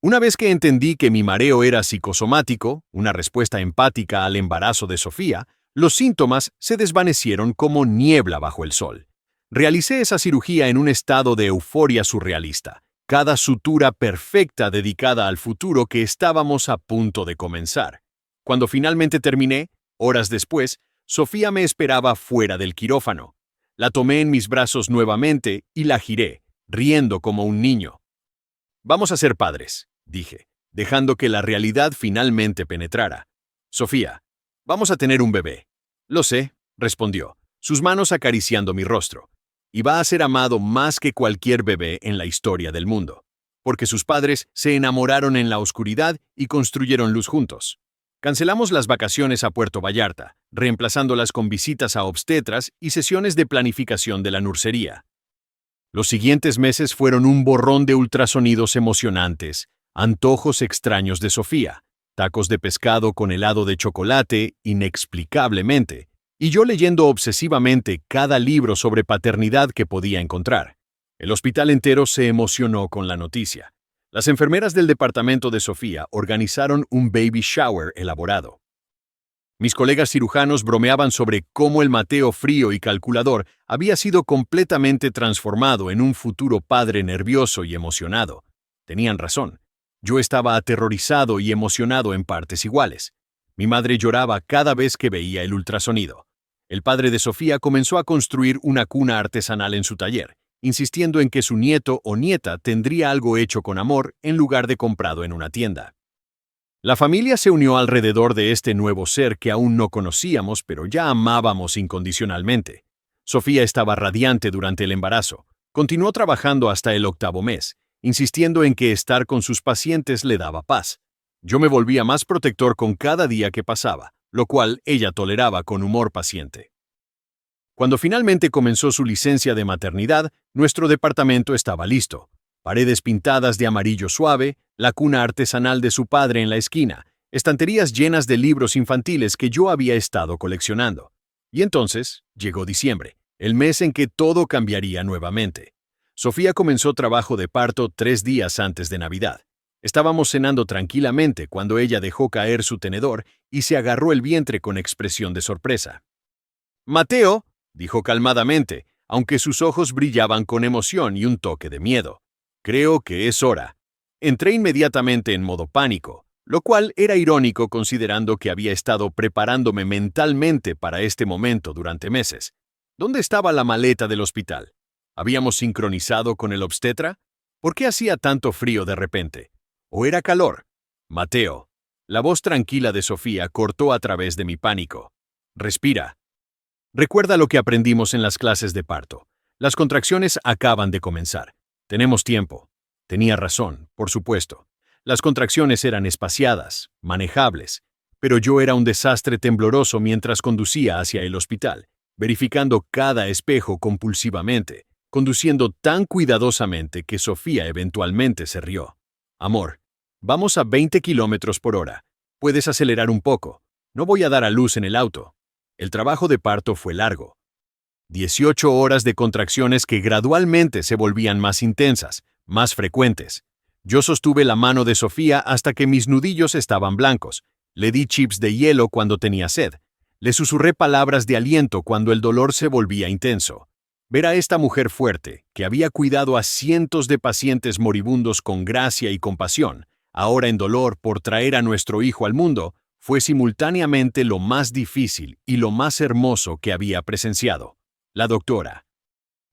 Una vez que entendí que mi mareo era psicosomático, una respuesta empática al embarazo de Sofía, los síntomas se desvanecieron como niebla bajo el sol. Realicé esa cirugía en un estado de euforia surrealista, cada sutura perfecta dedicada al futuro que estábamos a punto de comenzar. Cuando finalmente terminé, horas después, Sofía me esperaba fuera del quirófano. La tomé en mis brazos nuevamente y la giré, riendo como un niño. Vamos a ser padres, dije, dejando que la realidad finalmente penetrara. Sofía, vamos a tener un bebé. Lo sé, respondió, sus manos acariciando mi rostro. Y va a ser amado más que cualquier bebé en la historia del mundo, porque sus padres se enamoraron en la oscuridad y construyeron luz juntos. Cancelamos las vacaciones a Puerto Vallarta, reemplazándolas con visitas a obstetras y sesiones de planificación de la nursería. Los siguientes meses fueron un borrón de ultrasonidos emocionantes, antojos extraños de Sofía, tacos de pescado con helado de chocolate, inexplicablemente, y yo leyendo obsesivamente cada libro sobre paternidad que podía encontrar. El hospital entero se emocionó con la noticia. Las enfermeras del departamento de Sofía organizaron un baby shower elaborado. Mis colegas cirujanos bromeaban sobre cómo el Mateo frío y calculador había sido completamente transformado en un futuro padre nervioso y emocionado. Tenían razón. Yo estaba aterrorizado y emocionado en partes iguales. Mi madre lloraba cada vez que veía el ultrasonido. El padre de Sofía comenzó a construir una cuna artesanal en su taller, insistiendo en que su nieto o nieta tendría algo hecho con amor en lugar de comprado en una tienda. La familia se unió alrededor de este nuevo ser que aún no conocíamos, pero ya amábamos incondicionalmente. Sofía estaba radiante durante el embarazo. Continuó trabajando hasta el 8º mes, insistiendo en que estar con sus pacientes le daba paz. Yo me volvía más protector con cada día que pasaba, lo cual ella toleraba con humor paciente. Cuando finalmente comenzó su licencia de maternidad, nuestro departamento estaba listo. Paredes pintadas de amarillo suave, la cuna artesanal de su padre en la esquina, estanterías llenas de libros infantiles que yo había estado coleccionando. Y entonces llegó diciembre, el mes en que todo cambiaría nuevamente. Sofía comenzó trabajo de parto 3 días antes de Navidad. Estábamos cenando tranquilamente cuando ella dejó caer su tenedor y se agarró el vientre con expresión de sorpresa. «Mateo», dijo calmadamente, aunque sus ojos brillaban con emoción y un toque de miedo. «Creo que es hora». Entré inmediatamente en modo pánico, lo cual era irónico considerando que había estado preparándome mentalmente para este momento durante meses. ¿Dónde estaba la maleta del hospital? ¿Habíamos sincronizado con el obstetra? ¿Por qué hacía tanto frío de repente? ¿O era calor? Mateo. La voz tranquila de Sofía cortó a través de mi pánico. Respira. Recuerda lo que aprendimos en las clases de parto. Las contracciones acaban de comenzar. Tenemos tiempo. Tenía razón, por supuesto. Las contracciones eran espaciadas, manejables, pero yo era un desastre tembloroso mientras conducía hacia el hospital, verificando cada espejo compulsivamente, conduciendo tan cuidadosamente que Sofía eventualmente se rió. Amor, vamos a 20 kilómetros por hora. Puedes acelerar un poco. No voy a dar a luz en el auto. El trabajo de parto fue largo. 18 horas de contracciones que gradualmente se volvían más intensas, más frecuentes. Yo sostuve la mano de Sofía hasta que mis nudillos estaban blancos. Le di chips de hielo cuando tenía sed. Le susurré palabras de aliento cuando el dolor se volvía intenso. Ver a esta mujer fuerte, que había cuidado a cientos de pacientes moribundos con gracia y compasión, ahora en dolor por traer a nuestro hijo al mundo, fue simultáneamente lo más difícil y lo más hermoso que había presenciado. La doctora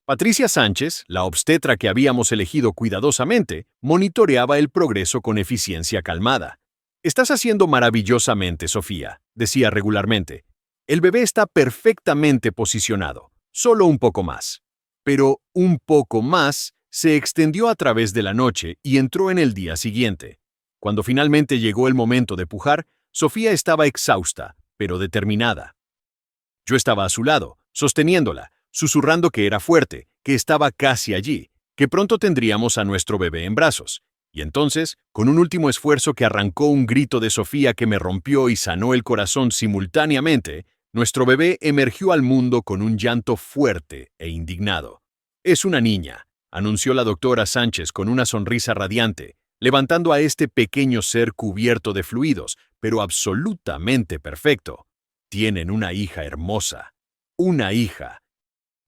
Patricia Sánchez, la obstetra que habíamos elegido cuidadosamente, monitoreaba el progreso con eficiencia calmada. «Estás haciendo maravillosamente, Sofía», decía regularmente. «El bebé está perfectamente posicionado, solo un poco más». Pero un poco más se extendió a través de la noche y entró en el día siguiente. Cuando finalmente llegó el momento de pujar, Sofía estaba exhausta, pero determinada. Yo estaba a su lado, sosteniéndola, susurrando que era fuerte, que estaba casi allí, que pronto tendríamos a nuestro bebé en brazos. Y entonces, con un último esfuerzo que arrancó un grito de Sofía que me rompió y sanó el corazón simultáneamente, nuestro bebé emergió al mundo con un llanto fuerte e indignado. «Es una niña», anunció la doctora Sánchez con una sonrisa radiante, levantando a este pequeño ser cubierto de fluidos, pero absolutamente perfecto. «Tienen una hija hermosa. Una hija».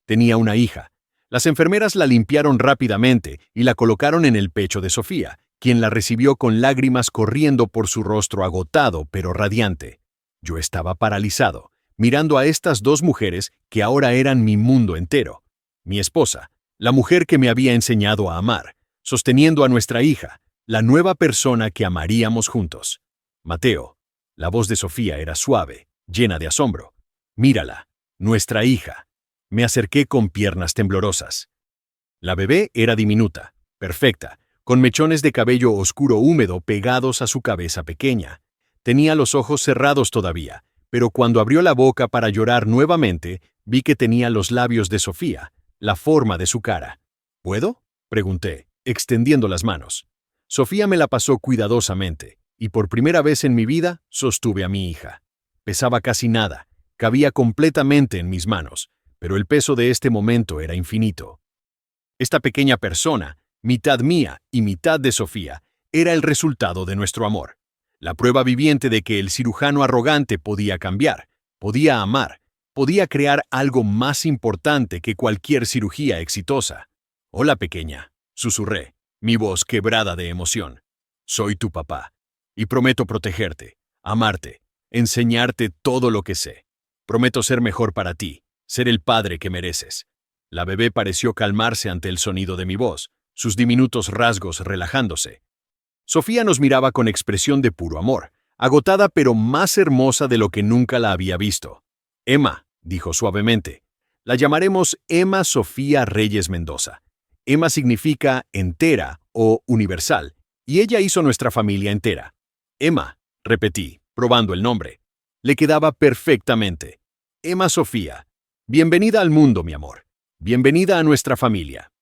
Tenía una hija. Las enfermeras la limpiaron rápidamente y la colocaron en el pecho de Sofía, quien la recibió con lágrimas corriendo por su rostro agotado pero radiante. Yo estaba paralizado, mirando a estas dos mujeres que ahora eran mi mundo entero. Mi esposa, la mujer que me había enseñado a amar, sosteniendo a nuestra hija, la nueva persona que amaríamos juntos. Mateo. La voz de Sofía era suave, llena de asombro. «Mírala, nuestra hija». Me acerqué con piernas temblorosas. La bebé era diminuta, perfecta, con mechones de cabello oscuro húmedo pegados a su cabeza pequeña. Tenía los ojos cerrados todavía, pero cuando abrió la boca para llorar nuevamente, vi que tenía los labios de Sofía, la forma de su cara. «¿Puedo?», pregunté, extendiendo las manos. Sofía me la pasó cuidadosamente, y por primera vez en mi vida sostuve a mi hija. Pesaba casi nada, cabía completamente en mis manos, pero el peso de este momento era infinito. Esta pequeña persona, mitad mía y mitad de Sofía, era el resultado de nuestro amor. La prueba viviente de que el cirujano arrogante podía cambiar, podía amar, podía crear algo más importante que cualquier cirugía exitosa. «Hola, pequeña», susurré, mi voz quebrada de emoción. «Soy tu papá, y prometo protegerte, amarte, enseñarte todo lo que sé. Prometo ser mejor para ti, ser el padre que mereces». La bebé pareció calmarse ante el sonido de mi voz, sus diminutos rasgos relajándose. Sofía nos miraba con expresión de puro amor, agotada pero más hermosa de lo que nunca la había visto. «Emma», dijo suavemente. «La llamaremos Emma Sofía Reyes Mendoza. Emma significa entera o universal, y ella hizo nuestra familia entera». «Emma», repetí, probando el nombre. Le quedaba perfectamente. «Emma Sofía. Bienvenida al mundo, mi amor. Bienvenida a nuestra familia».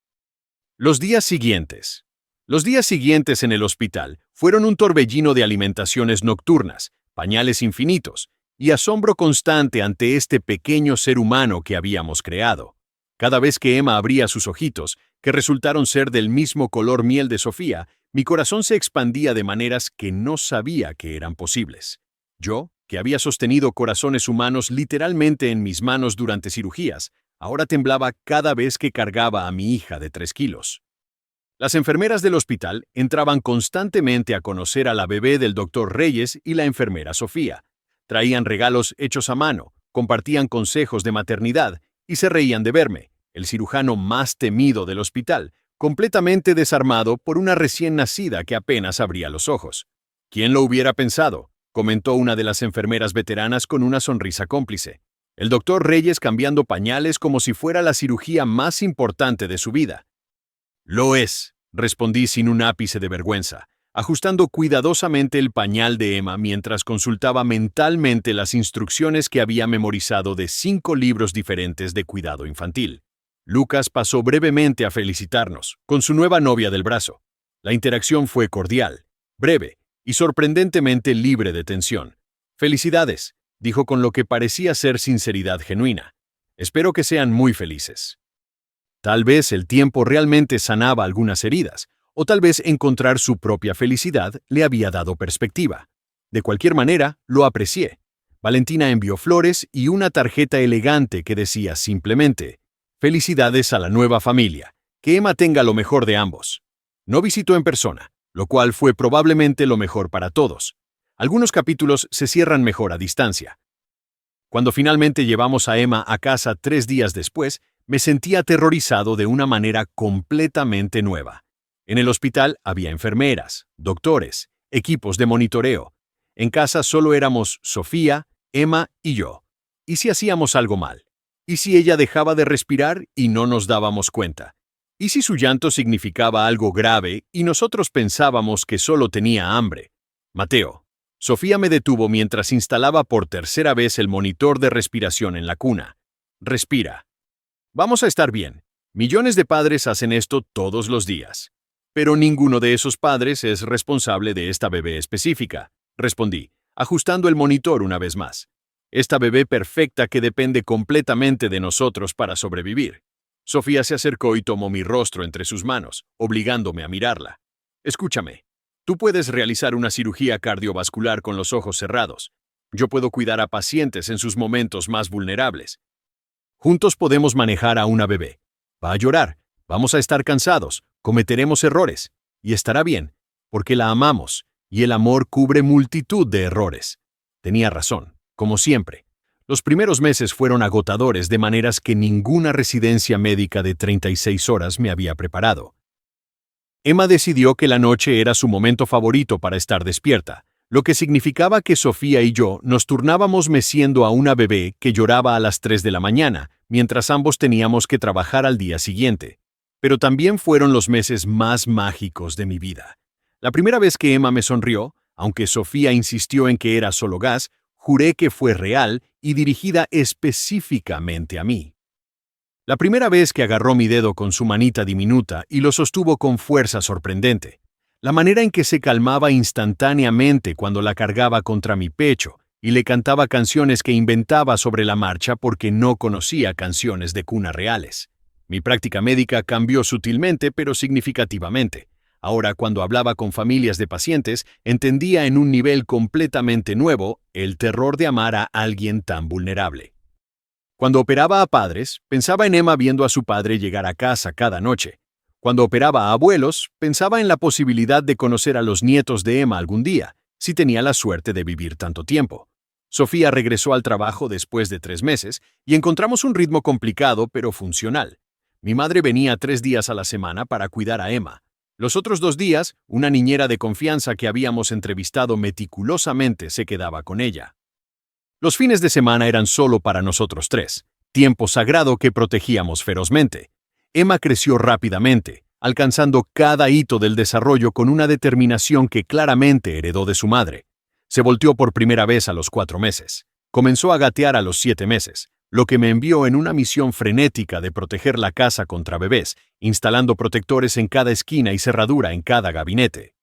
Los días siguientes. Los días siguientes en el hospital fueron un torbellino de alimentaciones nocturnas, pañales infinitos y asombro constante ante este pequeño ser humano que habíamos creado. Cada vez que Emma abría sus ojitos, que resultaron ser del mismo color miel de Sofía, mi corazón se expandía de maneras que no sabía que eran posibles. Yo, que había sostenido corazones humanos literalmente en mis manos durante cirugías, ahora temblaba cada vez que cargaba a mi hija de 3 kilos. Las enfermeras del hospital entraban constantemente a conocer a la bebé del doctor Reyes y la enfermera Sofía. Traían regalos hechos a mano, compartían consejos de maternidad y se reían de verme, el cirujano más temido del hospital, completamente desarmado por una recién nacida que apenas abría los ojos. «¿Quién lo hubiera pensado?», comentó una de las enfermeras veteranas con una sonrisa cómplice. «El doctor Reyes cambiando pañales como si fuera la cirugía más importante de su vida». «Lo es», respondí sin un ápice de vergüenza, ajustando cuidadosamente el pañal de Emma mientras consultaba mentalmente las instrucciones que había memorizado de 5 libros diferentes de cuidado infantil. Lucas pasó brevemente a felicitarnos, con su nueva novia del brazo. La interacción fue cordial, breve y sorprendentemente libre de tensión. «Felicidades», dijo con lo que parecía ser sinceridad genuina. «Espero que sean muy felices». Tal vez el tiempo realmente sanaba algunas heridas, o tal vez encontrar su propia felicidad le había dado perspectiva. De cualquier manera, lo aprecié. Valentina envió flores y una tarjeta elegante que decía simplemente: «Felicidades a la nueva familia, que Emma tenga lo mejor de ambos». No visitó en persona, lo cual fue probablemente lo mejor para todos. Algunos capítulos se cierran mejor a distancia. Cuando finalmente llevamos a Emma a casa 3 días después, me sentí aterrorizado de una manera completamente nueva. En el hospital había enfermeras, doctores, equipos de monitoreo. En casa solo éramos Sofía, Emma y yo. ¿Y si hacíamos algo mal? ¿Y si ella dejaba de respirar y no nos dábamos cuenta? ¿Y si su llanto significaba algo grave y nosotros pensábamos que solo tenía hambre? «Mateo». Sofía me detuvo mientras instalaba por tercera vez el monitor de respiración en la cuna. «Respira. Vamos a estar bien. Millones de padres hacen esto todos los días». Pero ninguno de esos padres es responsable de esta bebé específica, respondí, ajustando el monitor una vez más. Esta bebé perfecta que depende completamente de nosotros para sobrevivir. Sofía se acercó y tomó mi rostro entre sus manos, obligándome a mirarla. Escúchame, tú puedes realizar una cirugía cardiovascular con los ojos cerrados. Yo puedo cuidar a pacientes en sus momentos más vulnerables. Juntos podemos manejar a una bebé. Va a llorar, vamos a estar cansados, cometeremos errores, y estará bien, porque la amamos, y el amor cubre multitud de errores. Tenía razón, como siempre. Los primeros meses fueron agotadores de maneras que ninguna residencia médica de 36 horas me había preparado. Emma decidió que la noche era su momento favorito para estar despierta, lo que significaba que Sofía y yo nos turnábamos meciendo a una bebé que lloraba a las 3 de la mañana, mientras ambos teníamos que trabajar al día siguiente. Pero también fueron los meses más mágicos de mi vida. La primera vez que Emma me sonrió, aunque Sofía insistió en que era solo gas, juré que fue real y dirigida específicamente a mí. La primera vez que agarró mi dedo con su manita diminuta y lo sostuvo con fuerza sorprendente. La manera en que se calmaba instantáneamente cuando la cargaba contra mi pecho y le cantaba canciones que inventaba sobre la marcha porque no conocía canciones de cuna reales. Mi práctica médica cambió sutilmente pero significativamente. Ahora, cuando hablaba con familias de pacientes, entendía en un nivel completamente nuevo el terror de amar a alguien tan vulnerable. Cuando operaba a padres, pensaba en Emma viendo a su padre llegar a casa cada noche. Cuando operaba a abuelos, pensaba en la posibilidad de conocer a los nietos de Emma algún día, si tenía la suerte de vivir tanto tiempo. Sofía regresó al trabajo después de 3 meses y encontramos un ritmo complicado pero funcional. Mi madre venía 3 días a la semana para cuidar a Emma. Los otros 2 días, una niñera de confianza que habíamos entrevistado meticulosamente se quedaba con ella. Los fines de semana eran solo para nosotros 3, tiempo sagrado que protegíamos ferozmente. Emma creció rápidamente, alcanzando cada hito del desarrollo con una determinación que claramente heredó de su madre. Se volteó por primera vez a los 4 meses. Comenzó a gatear a los 7 meses, lo que me envió en una misión frenética de proteger la casa contra bebés, instalando protectores en cada esquina y cerradura en cada gabinete.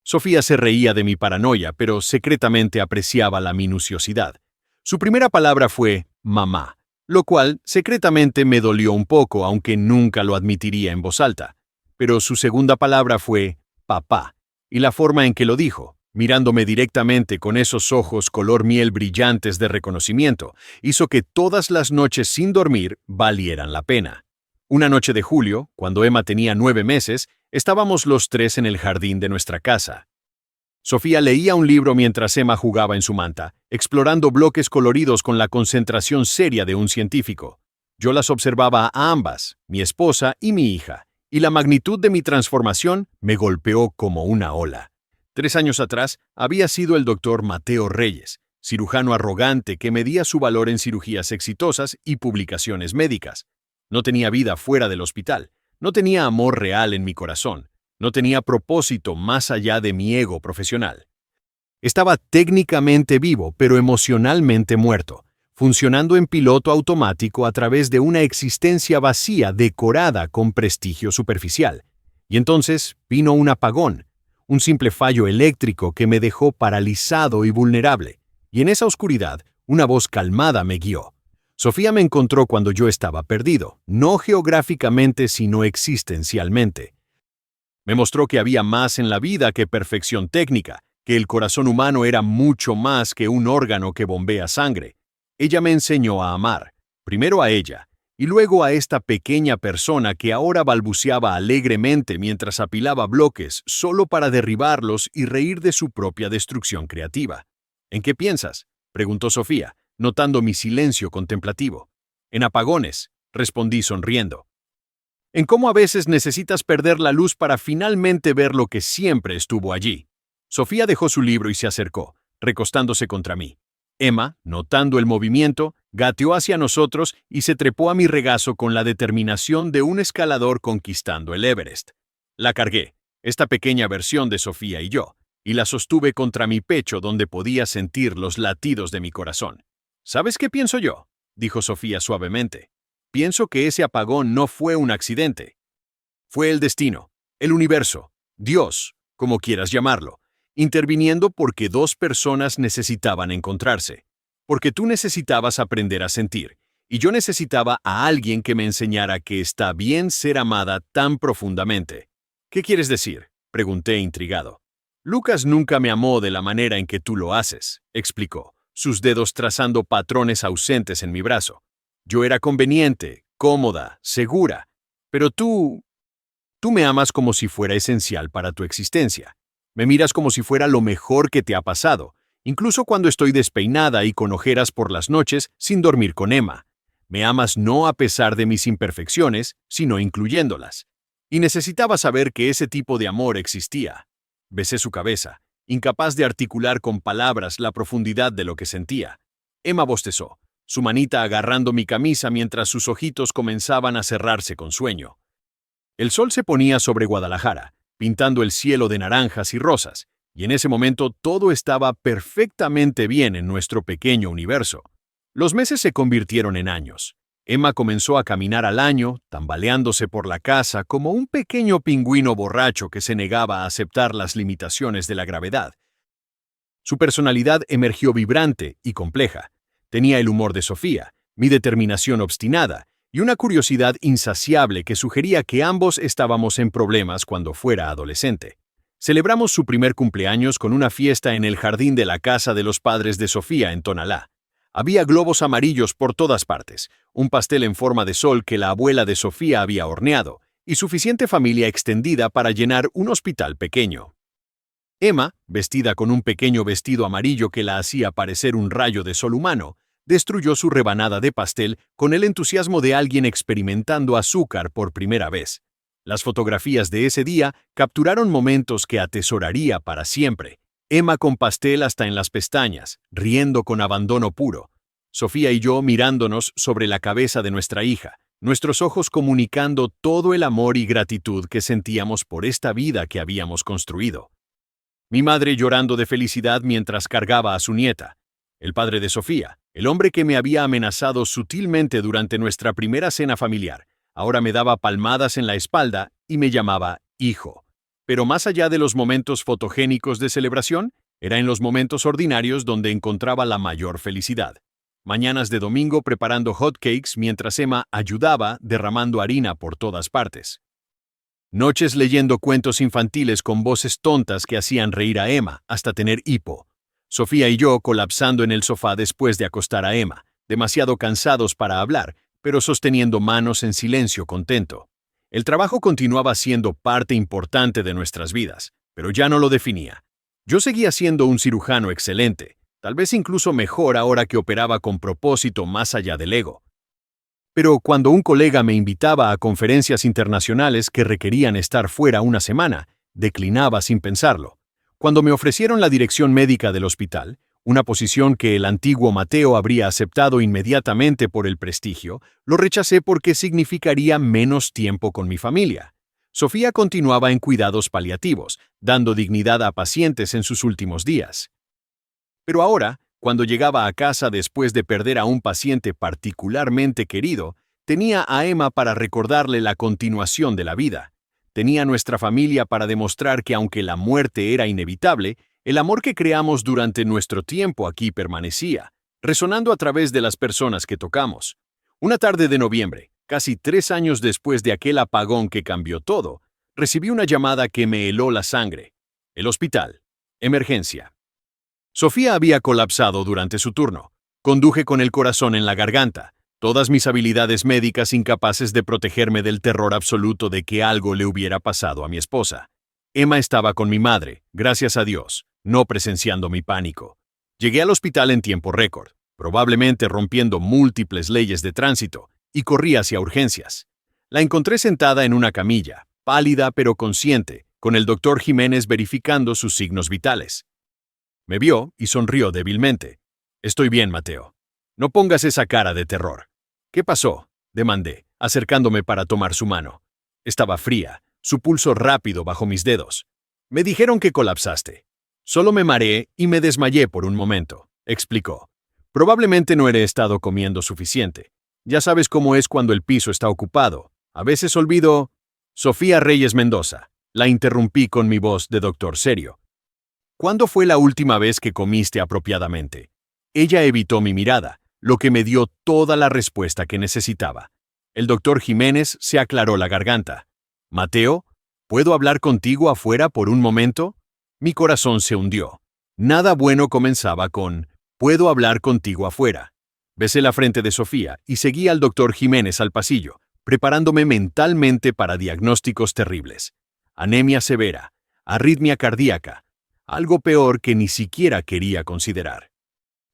Sofía se reía de mi paranoia, pero secretamente apreciaba la minuciosidad. Su primera palabra fue «mamá», lo cual secretamente me dolió un poco, aunque nunca lo admitiría en voz alta. Pero su segunda palabra fue «papá», y la forma en que lo dijo, mirándome directamente con esos ojos color miel brillantes de reconocimiento, hizo que todas las noches sin dormir valieran la pena. Una noche de julio, cuando Emma tenía 9 meses, estábamos los 3 en el jardín de nuestra casa. Sofía leía un libro mientras Emma jugaba en su manta, explorando bloques coloridos con la concentración seria de un científico. Yo las observaba a ambas, mi esposa y mi hija, y la magnitud de mi transformación me golpeó como una ola. 3 años atrás había sido el doctor Mateo Reyes, cirujano arrogante que medía su valor en cirugías exitosas y publicaciones médicas. No tenía vida fuera del hospital, no tenía amor real en mi corazón, no tenía propósito más allá de mi ego profesional. Estaba técnicamente vivo, pero emocionalmente muerto, funcionando en piloto automático a través de una existencia vacía decorada con prestigio superficial. Y entonces vino un apagón, un simple fallo eléctrico que me dejó paralizado y vulnerable. Y en esa oscuridad, una voz calmada me guió. Sofía me encontró cuando yo estaba perdido, no geográficamente sino existencialmente. Me mostró que había más en la vida que perfección técnica, que el corazón humano era mucho más que un órgano que bombea sangre. Ella me enseñó a amar, primero a ella, y luego a esta pequeña persona que ahora balbuceaba alegremente mientras apilaba bloques solo para derribarlos y reír de su propia destrucción creativa. ¿En qué piensas?, preguntó Sofía, notando mi silencio contemplativo. En apagones, respondí sonriendo. En cómo a veces necesitas perder la luz para finalmente ver lo que siempre estuvo allí. Sofía dejó su libro y se acercó, recostándose contra mí. Emma, notando el movimiento, gateó hacia nosotros y se trepó a mi regazo con la determinación de un escalador conquistando el Everest. La cargué, esta pequeña versión de Sofía y yo, y la sostuve contra mi pecho donde podía sentir los latidos de mi corazón. ¿Sabes qué pienso yo?, dijo Sofía suavemente. Pienso que ese apagón no fue un accidente. Fue el destino. El universo, Dios, como quieras llamarlo, interviniendo porque dos personas necesitaban encontrarse. Porque tú necesitabas aprender a sentir, y yo necesitaba a alguien que me enseñara que está bien ser amada tan profundamente. ¿Qué quieres decir?, pregunté intrigado. Lucas nunca me amó de la manera en que tú lo haces, explicó, sus dedos trazando patrones ausentes en mi brazo. Yo era conveniente, cómoda, segura, pero tú me amas como si fuera esencial para tu existencia. Me miras como si fuera lo mejor que te ha pasado, incluso cuando estoy despeinada y con ojeras por las noches sin dormir con Emma. Me amas no a pesar de mis imperfecciones, sino incluyéndolas. Y necesitaba saber que ese tipo de amor existía. Besé su cabeza, incapaz de articular con palabras la profundidad de lo que sentía. Emma bostezó, su manita agarrando mi camisa mientras sus ojitos comenzaban a cerrarse con sueño. El sol se ponía sobre Guadalajara, pintando el cielo de naranjas y rosas, y en ese momento todo estaba perfectamente bien en nuestro pequeño universo. Los meses se convirtieron en años. Emma comenzó a caminar al año, tambaleándose por la casa como un pequeño pingüino borracho que se negaba a aceptar las limitaciones de la gravedad. Su personalidad emergió vibrante y compleja. Tenía el humor de Sofía, mi determinación obstinada, y una curiosidad insaciable que sugería que ambos estábamos en problemas cuando fuera adolescente. Celebramos su primer cumpleaños con una fiesta en el jardín de la casa de los padres de Sofía en Tonalá. Había globos amarillos por todas partes, un pastel en forma de sol que la abuela de Sofía había horneado, y suficiente familia extendida para llenar un hospital pequeño. Emma, vestida con un pequeño vestido amarillo que la hacía parecer un rayo de sol humano, destruyó su rebanada de pastel con el entusiasmo de alguien experimentando azúcar por primera vez. Las fotografías de ese día capturaron momentos que atesoraría para siempre. Emma con pastel hasta en las pestañas, riendo con abandono puro. Sofía y yo mirándonos sobre la cabeza de nuestra hija, nuestros ojos comunicando todo el amor y gratitud que sentíamos por esta vida que habíamos construido. Mi madre llorando de felicidad mientras cargaba a su nieta. El padre de Sofía, el hombre que me había amenazado sutilmente durante nuestra primera cena familiar, ahora me daba palmadas en la espalda y me llamaba hijo. Pero más allá de los momentos fotogénicos de celebración, era en los momentos ordinarios donde encontraba la mayor felicidad. Mañanas de domingo preparando hot cakes mientras Emma ayudaba derramando harina por todas partes. Noches leyendo cuentos infantiles con voces tontas que hacían reír a Emma hasta tener hipo. Sofía y yo colapsando en el sofá después de acostar a Emma, demasiado cansados para hablar, pero sosteniendo manos en silencio contento. El trabajo continuaba siendo parte importante de nuestras vidas, pero ya no lo definía. Yo seguía siendo un cirujano excelente, tal vez incluso mejor ahora que operaba con propósito más allá del ego. Pero cuando un colega me invitaba a conferencias internacionales que requerían estar fuera una semana, declinaba sin pensarlo. Cuando me ofrecieron la dirección médica del hospital, una posición que el antiguo Mateo habría aceptado inmediatamente por el prestigio, lo rechacé porque significaría menos tiempo con mi familia. Sofía continuaba en cuidados paliativos, dando dignidad a pacientes en sus últimos días. Pero ahora, cuando llegaba a casa después de perder a un paciente particularmente querido, tenía a Emma para recordarle la continuación de la vida. Tenía nuestra familia para demostrar que aunque la muerte era inevitable, el amor que creamos durante nuestro tiempo aquí permanecía, resonando a través de las personas que tocamos. Una tarde de noviembre, casi 3 años después de aquel apagón que cambió todo, recibí una llamada que me heló la sangre. El hospital. Emergencia. Sofía había colapsado durante su turno. Conduje con el corazón en la garganta, todas mis habilidades médicas incapaces de protegerme del terror absoluto de que algo le hubiera pasado a mi esposa. Emma estaba con mi madre, gracias a Dios, no presenciando mi pánico. Llegué al hospital en tiempo récord, probablemente rompiendo múltiples leyes de tránsito, y corrí hacia urgencias. La encontré sentada en una camilla, pálida pero consciente, con el doctor Jiménez verificando sus signos vitales. Me vio y sonrió débilmente. «Estoy bien, Mateo. No pongas esa cara de terror». «¿Qué pasó?», demandé, acercándome para tomar su mano. Estaba fría, su pulso rápido bajo mis dedos. «Me dijeron que colapsaste. Solo me mareé y me desmayé por un momento», explicó. «Probablemente no he estado comiendo suficiente. Ya sabes cómo es cuando el piso está ocupado. A veces olvido...» Sofía Reyes Mendoza, La interrumpí con mi voz de doctor serio. ¿Cuándo fue la última vez que comiste apropiadamente? Ella evitó mi mirada, lo que me dio toda la respuesta que necesitaba. El doctor Jiménez se aclaró la garganta. Mateo, ¿puedo hablar contigo afuera por un momento? Mi corazón se hundió. Nada bueno comenzaba con «¿Puedo hablar contigo afuera?». Besé la frente de Sofía y seguí al doctor Jiménez al pasillo, preparándome mentalmente para diagnósticos terribles. Anemia severa, arritmia cardíaca, algo peor que ni siquiera quería considerar.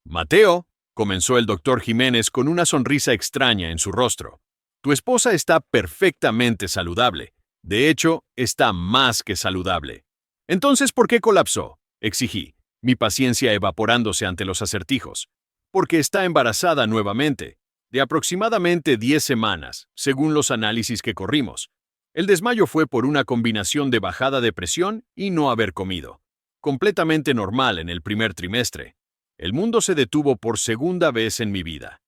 «Mateo», comenzó el doctor Jiménez con una sonrisa extraña en su rostro. «Tu esposa está perfectamente saludable. De hecho, está más que saludable». «Entonces, ¿por qué colapsó?», exigí, mi paciencia evaporándose ante los acertijos. «Porque está embarazada nuevamente, de aproximadamente 10 semanas, según los análisis que corrimos. El desmayo fue por una combinación de bajada de presión y no haber comido. Completamente normal en el primer trimestre. El mundo se detuvo por segunda vez en mi vida».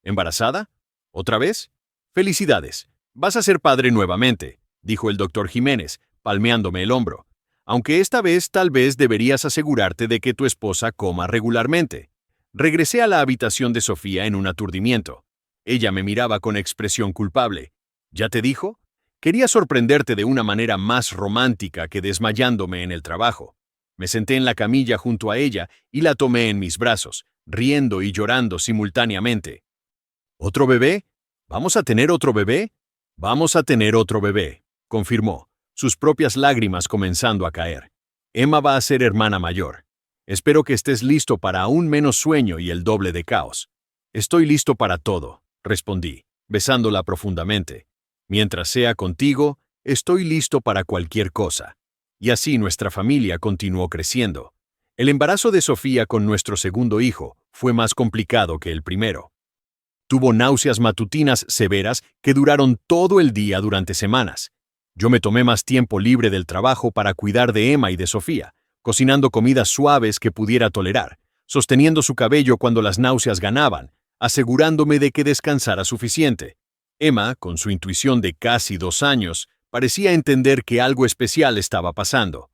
«¿Embarazada? ¿Otra vez? Felicidades. Vas a ser padre nuevamente», dijo el doctor Jiménez, palmeándome el hombro. «Aunque esta vez tal vez deberías asegurarte de que tu esposa coma regularmente». Regresé a la habitación de Sofía en un aturdimiento. Ella me miraba con expresión culpable. «¿Ya te dijo? Quería sorprenderte de una manera más romántica que desmayándome en el trabajo». Me senté en la camilla junto a ella y la tomé en mis brazos, riendo y llorando simultáneamente. «¿Otro bebé? ¿Vamos a tener otro bebé?». «Vamos a tener otro bebé», confirmó, sus propias lágrimas comenzando a caer. «Emma va a ser hermana mayor. Espero que estés listo para aún menos sueño y el doble de caos». «Estoy listo para todo», respondí, besándola profundamente. «Mientras sea contigo, estoy listo para cualquier cosa». Y así nuestra familia continuó creciendo. El embarazo de Sofía con nuestro segundo hijo fue más complicado que el primero. Tuvo náuseas matutinas severas que duraron todo el día durante semanas. Yo me tomé más tiempo libre del trabajo para cuidar de Emma y de Sofía, cocinando comidas suaves que pudiera tolerar, sosteniendo su cabello cuando las náuseas ganaban, asegurándome de que descansara suficiente. Emma, con su intuición de casi 2 años, parecía entender que algo especial estaba pasando.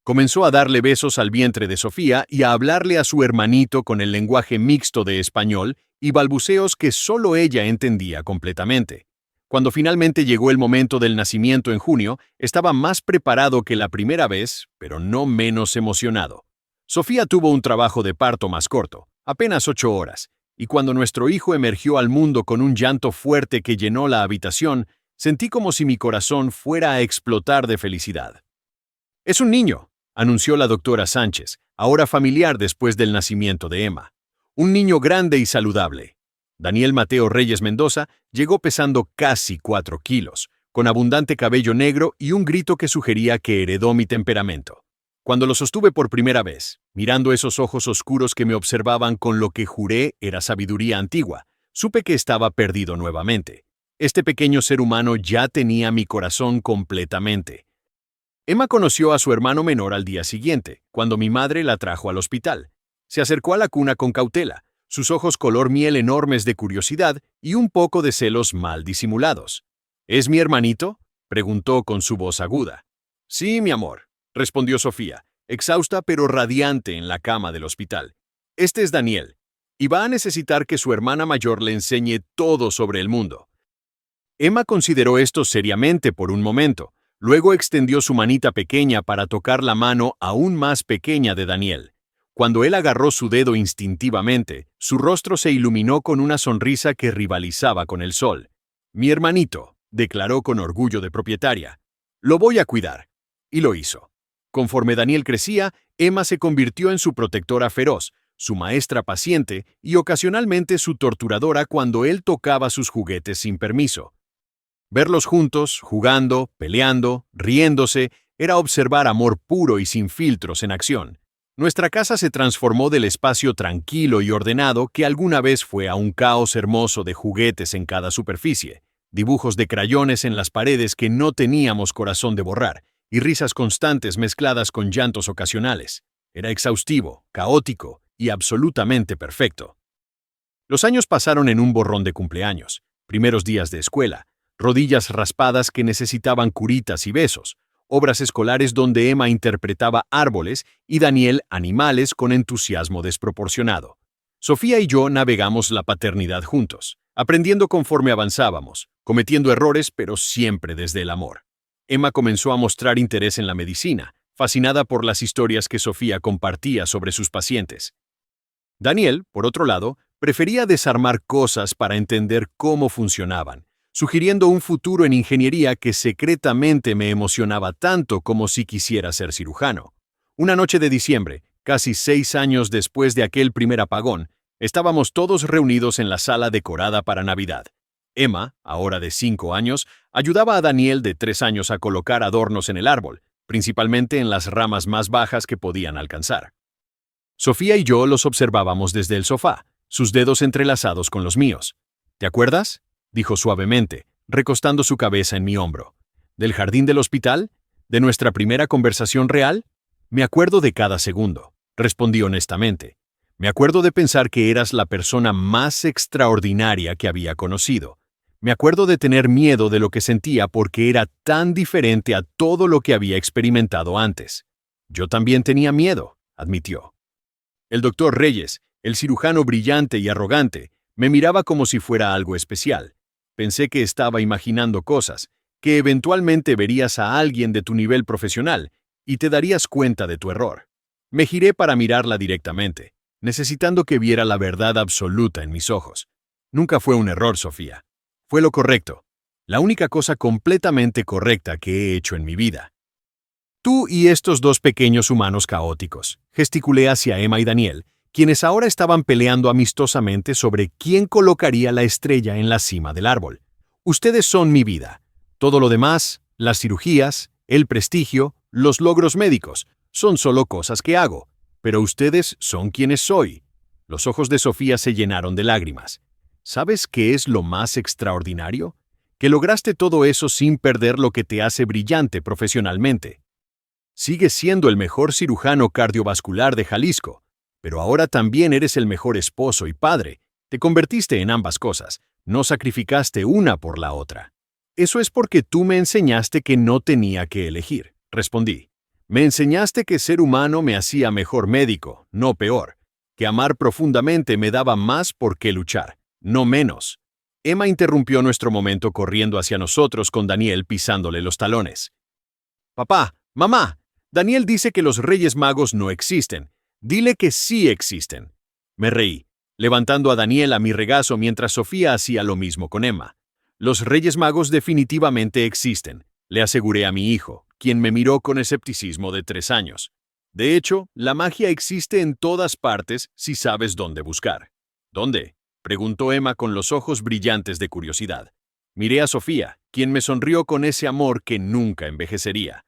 Comenzó a darle besos al vientre de Sofía y a hablarle a su hermanito con el lenguaje mixto de español y balbuceos que solo ella entendía completamente. Cuando finalmente llegó el momento del nacimiento en junio, estaba más preparado que la primera vez, pero no menos emocionado. Sofía tuvo un trabajo de parto más corto, apenas 8 horas, y cuando nuestro hijo emergió al mundo con un llanto fuerte que llenó la habitación, sentí como si mi corazón fuera a explotar de felicidad. «Es un niño», anunció la doctora Sánchez, ahora familiar después del nacimiento de Emma. «Un niño grande y saludable». Daniel Mateo Reyes Mendoza llegó pesando casi 4 kilos, con abundante cabello negro y un grito que sugería que heredó mi temperamento. Cuando lo sostuve por primera vez, mirando esos ojos oscuros que me observaban con lo que juré era sabiduría antigua, supe que estaba perdido nuevamente. Este pequeño ser humano ya tenía mi corazón completamente. Emma conoció a su hermano menor al día siguiente, cuando mi madre la trajo al hospital. Se acercó a la cuna con cautela, sus ojos color miel enormes de curiosidad y un poco de celos mal disimulados. «¿Es mi hermanito?», preguntó con su voz aguda. «Sí, mi amor», respondió Sofía, exhausta pero radiante en la cama del hospital. «Este es Daniel, y va a necesitar que su hermana mayor le enseñe todo sobre el mundo». Emma consideró esto seriamente por un momento, luego extendió su manita pequeña para tocar la mano aún más pequeña de Daniel. Cuando él agarró su dedo instintivamente, su rostro se iluminó con una sonrisa que rivalizaba con el sol. «Mi hermanito», declaró con orgullo de propietaria. «Lo voy a cuidar». Y lo hizo. Conforme Daniel crecía, Emma se convirtió en su protectora feroz, su maestra paciente y ocasionalmente su torturadora cuando él tocaba sus juguetes sin permiso. Verlos juntos, jugando, peleando, riéndose, era observar amor puro y sin filtros en acción. Nuestra casa se transformó del espacio tranquilo y ordenado que alguna vez fue a un caos hermoso de juguetes en cada superficie, dibujos de crayones en las paredes que no teníamos corazón de borrar, y risas constantes mezcladas con llantos ocasionales. Era exhaustivo, caótico y absolutamente perfecto. Los años pasaron en un borrón de cumpleaños, primeros días de escuela, rodillas raspadas que necesitaban curitas y besos, obras escolares donde Emma interpretaba árboles y Daniel animales con entusiasmo desproporcionado. Sofía y yo navegamos la paternidad juntos, aprendiendo conforme avanzábamos, cometiendo errores pero siempre desde el amor. Emma comenzó a mostrar interés en la medicina, fascinada por las historias que Sofía compartía sobre sus pacientes. Daniel, por otro lado, prefería desarmar cosas para entender cómo funcionaban, sugiriendo un futuro en ingeniería que secretamente me emocionaba tanto como si quisiera ser cirujano. Una noche de diciembre, casi 6 años después de aquel primer apagón, estábamos todos reunidos en la sala decorada para Navidad. Emma, ahora de 5 años, ayudaba a Daniel de 3 años a colocar adornos en el árbol, principalmente en las ramas más bajas que podían alcanzar. Sofía y yo los observábamos desde el sofá, sus dedos entrelazados con los míos. ¿Te acuerdas?, dijo suavemente, recostando su cabeza en mi hombro. ¿Del jardín del hospital? ¿De nuestra primera conversación real? Me acuerdo de cada segundo, respondí honestamente. Me acuerdo de pensar que eras la persona más extraordinaria que había conocido. Me acuerdo de tener miedo de lo que sentía porque era tan diferente a todo lo que había experimentado antes. Yo también tenía miedo, admitió. El doctor Reyes, el cirujano brillante y arrogante, me miraba como si fuera algo especial. Pensé que estaba imaginando cosas, que eventualmente verías a alguien de tu nivel profesional y te darías cuenta de tu error. Me giré para mirarla directamente, necesitando que viera la verdad absoluta en mis ojos. Nunca fue un error, Sofía. Fue lo correcto. La única cosa completamente correcta que he hecho en mi vida. Tú y estos dos pequeños humanos caóticos, gesticulé hacia Emma y Daniel, quienes ahora estaban peleando amistosamente sobre quién colocaría la estrella en la cima del árbol. Ustedes son mi vida. Todo lo demás, las cirugías, el prestigio, los logros médicos, son solo cosas que hago. Pero ustedes son quienes soy. Los ojos de Sofía se llenaron de lágrimas. ¿Sabes qué es lo más extraordinario? Que lograste todo eso sin perder lo que te hace brillante profesionalmente. Sigues siendo el mejor cirujano cardiovascular de Jalisco, pero ahora también eres el mejor esposo y padre. Te convertiste en ambas cosas, no sacrificaste una por la otra. Eso es porque tú me enseñaste que no tenía que elegir, respondí. Me enseñaste que ser humano me hacía mejor médico, no peor, que amar profundamente me daba más por qué luchar, no menos. Emma interrumpió nuestro momento corriendo hacia nosotros con Daniel pisándole los talones. Papá, mamá, Daniel dice que los Reyes Magos no existen. Dile que sí existen. Me reí, levantando a Daniel a mi regazo mientras Sofía hacía lo mismo con Emma. Los Reyes Magos definitivamente existen, le aseguré a mi hijo, quien me miró con escepticismo de 3 años. De hecho, la magia existe en todas partes si sabes dónde buscar. ¿Dónde?, preguntó Emma con los ojos brillantes de curiosidad. Miré a Sofía, quien me sonrió con ese amor que nunca envejecería.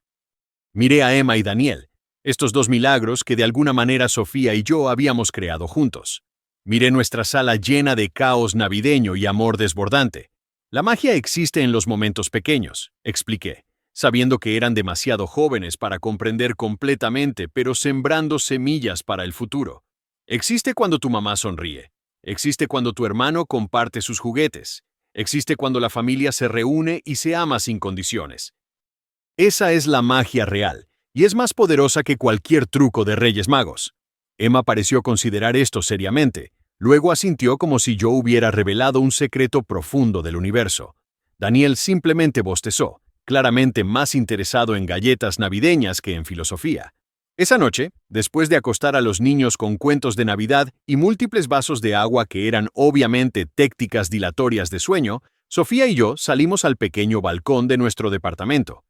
Miré a Emma y Daniel, estos dos milagros que de alguna manera Sofía y yo habíamos creado juntos. Miré nuestra sala llena de caos navideño y amor desbordante. La magia existe en los momentos pequeños, expliqué, sabiendo que eran demasiado jóvenes para comprender completamente, pero sembrando semillas para el futuro. Existe cuando tu mamá sonríe. Existe cuando tu hermano comparte sus juguetes. Existe cuando la familia se reúne y se ama sin condiciones. Esa es la magia real, y es más poderosa que cualquier truco de Reyes Magos. Emma pareció considerar esto seriamente. Luego asintió como si yo hubiera revelado un secreto profundo del universo. Daniel simplemente bostezó, claramente más interesado en galletas navideñas que en filosofía. Esa noche, después de acostar a los niños con cuentos de Navidad y múltiples vasos de agua que eran obviamente técnicas dilatorias de sueño, Sofía y yo salimos al pequeño balcón de nuestro departamento.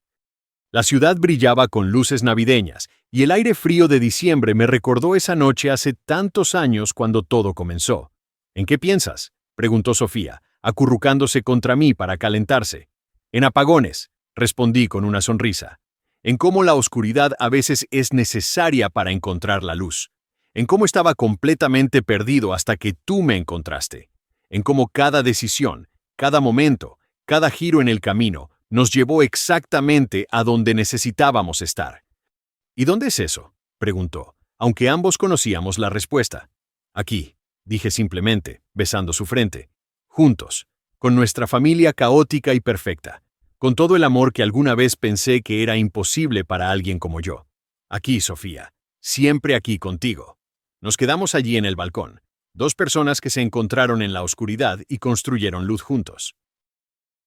La ciudad brillaba con luces navideñas, y el aire frío de diciembre me recordó esa noche hace tantos años cuando todo comenzó. ¿En qué piensas?, preguntó Sofía, acurrucándose contra mí para calentarse. En apagones, respondí con una sonrisa. En cómo la oscuridad a veces es necesaria para encontrar la luz. En cómo estaba completamente perdido hasta que tú me encontraste. En cómo cada decisión, cada momento, cada giro en el camino nos llevó exactamente a donde necesitábamos estar. ¿Y dónde es eso?, preguntó, aunque ambos conocíamos la respuesta. Aquí, dije simplemente, besando su frente. Juntos, con nuestra familia caótica y perfecta. con todo el amor que alguna vez pensé que era imposible para alguien como yo. Aquí, Sofía, siempre aquí contigo. Nos quedamos allí en el balcón, dos personas que se encontraron en la oscuridad y construyeron luz juntos.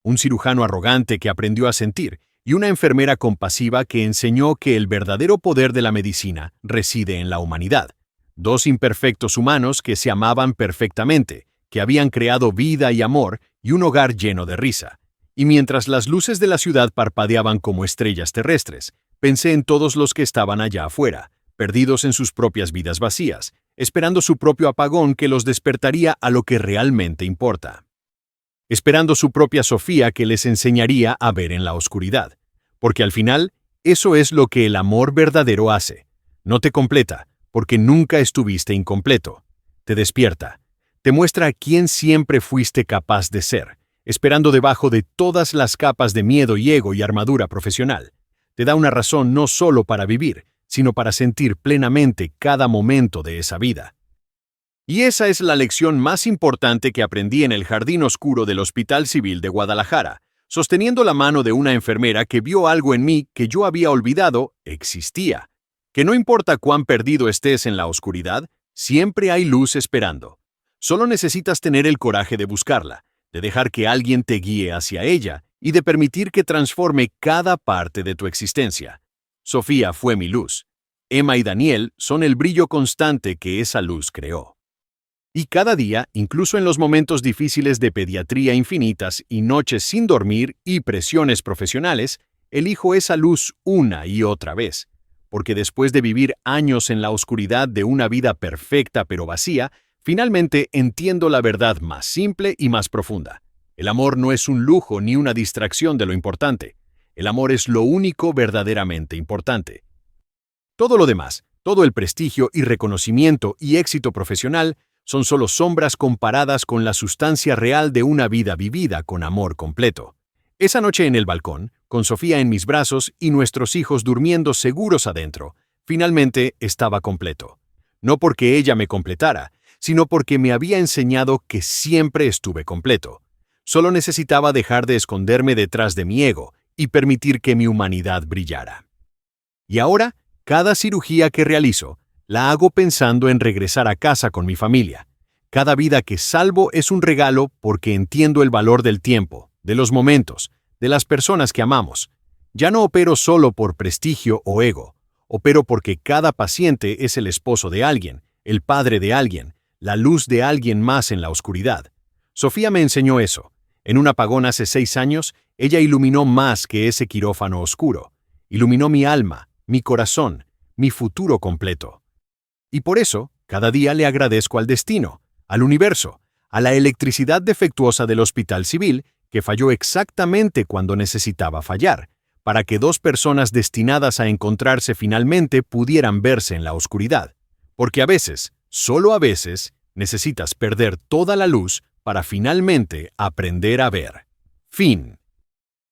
Un cirujano arrogante que aprendió a sentir y una enfermera compasiva que enseñó que el verdadero poder de la medicina reside en la humanidad. Dos imperfectos humanos que se amaban perfectamente, que habían creado vida y amor y un hogar lleno de risa. Y mientras las luces de la ciudad parpadeaban como estrellas terrestres, pensé en todos los que estaban allá afuera, perdidos en sus propias vidas vacías, esperando su propio apagón que los despertaría a lo que realmente importa. Esperando su propia Sofía que les enseñaría a ver en la oscuridad. Porque al final, eso es lo que el amor verdadero hace. No te completa, porque nunca estuviste incompleto. Te despierta. Te muestra quién siempre fuiste capaz de ser, esperando debajo de todas las capas de miedo y ego y armadura profesional. Te da una razón no solo para vivir, sino para sentir plenamente cada momento de esa vida. Y esa es la lección más importante que aprendí en el jardín oscuro del Hospital Civil de Guadalajara, sosteniendo la mano de una enfermera que vio algo en mí que yo había olvidado existía. Que no importa cuán perdido estés en la oscuridad, siempre hay luz esperando. Solo necesitas tener el coraje de buscarla, de dejar que alguien te guíe hacia ella y de permitir que transforme cada parte de tu existencia. Sofía fue mi luz. Emma y Daniel son el brillo constante que esa luz creó. Y cada día, incluso en los momentos difíciles de pediatría infinitas y noches sin dormir y presiones profesionales, elijo esa luz una y otra vez. Porque después de vivir años en la oscuridad de una vida perfecta pero vacía, finalmente entiendo la verdad más simple y más profunda. El amor no es un lujo ni una distracción de lo importante. El amor es lo único verdaderamente importante. Todo lo demás, todo el prestigio y reconocimiento y éxito profesional, son solo sombras comparadas con la sustancia real de una vida vivida con amor completo. Esa noche en el balcón, con Sofía en mis brazos y nuestros hijos durmiendo seguros adentro, finalmente estaba completo. No porque ella me completara, sino porque me había enseñado que siempre estuve completo. Solo necesitaba dejar de esconderme detrás de mi ego y permitir que mi humanidad brillara. Y ahora, cada cirugía que realizo, la hago pensando en regresar a casa con mi familia. Cada vida que salvo es un regalo porque entiendo el valor del tiempo, de los momentos, de las personas que amamos. Ya no opero solo por prestigio o ego, opero porque cada paciente es el esposo de alguien, el padre de alguien, la luz de alguien más en la oscuridad. Sofía me enseñó eso. En un apagón hace 6 años, ella iluminó más que ese quirófano oscuro. Iluminó mi alma, mi corazón, mi futuro completo. Y por eso, cada día le agradezco al destino, al universo, a la electricidad defectuosa del Hospital Civil, que falló exactamente cuando necesitaba fallar, para que dos personas destinadas a encontrarse finalmente pudieran verse en la oscuridad. Porque a veces, solo a veces, necesitas perder toda la luz para finalmente aprender a ver. Fin.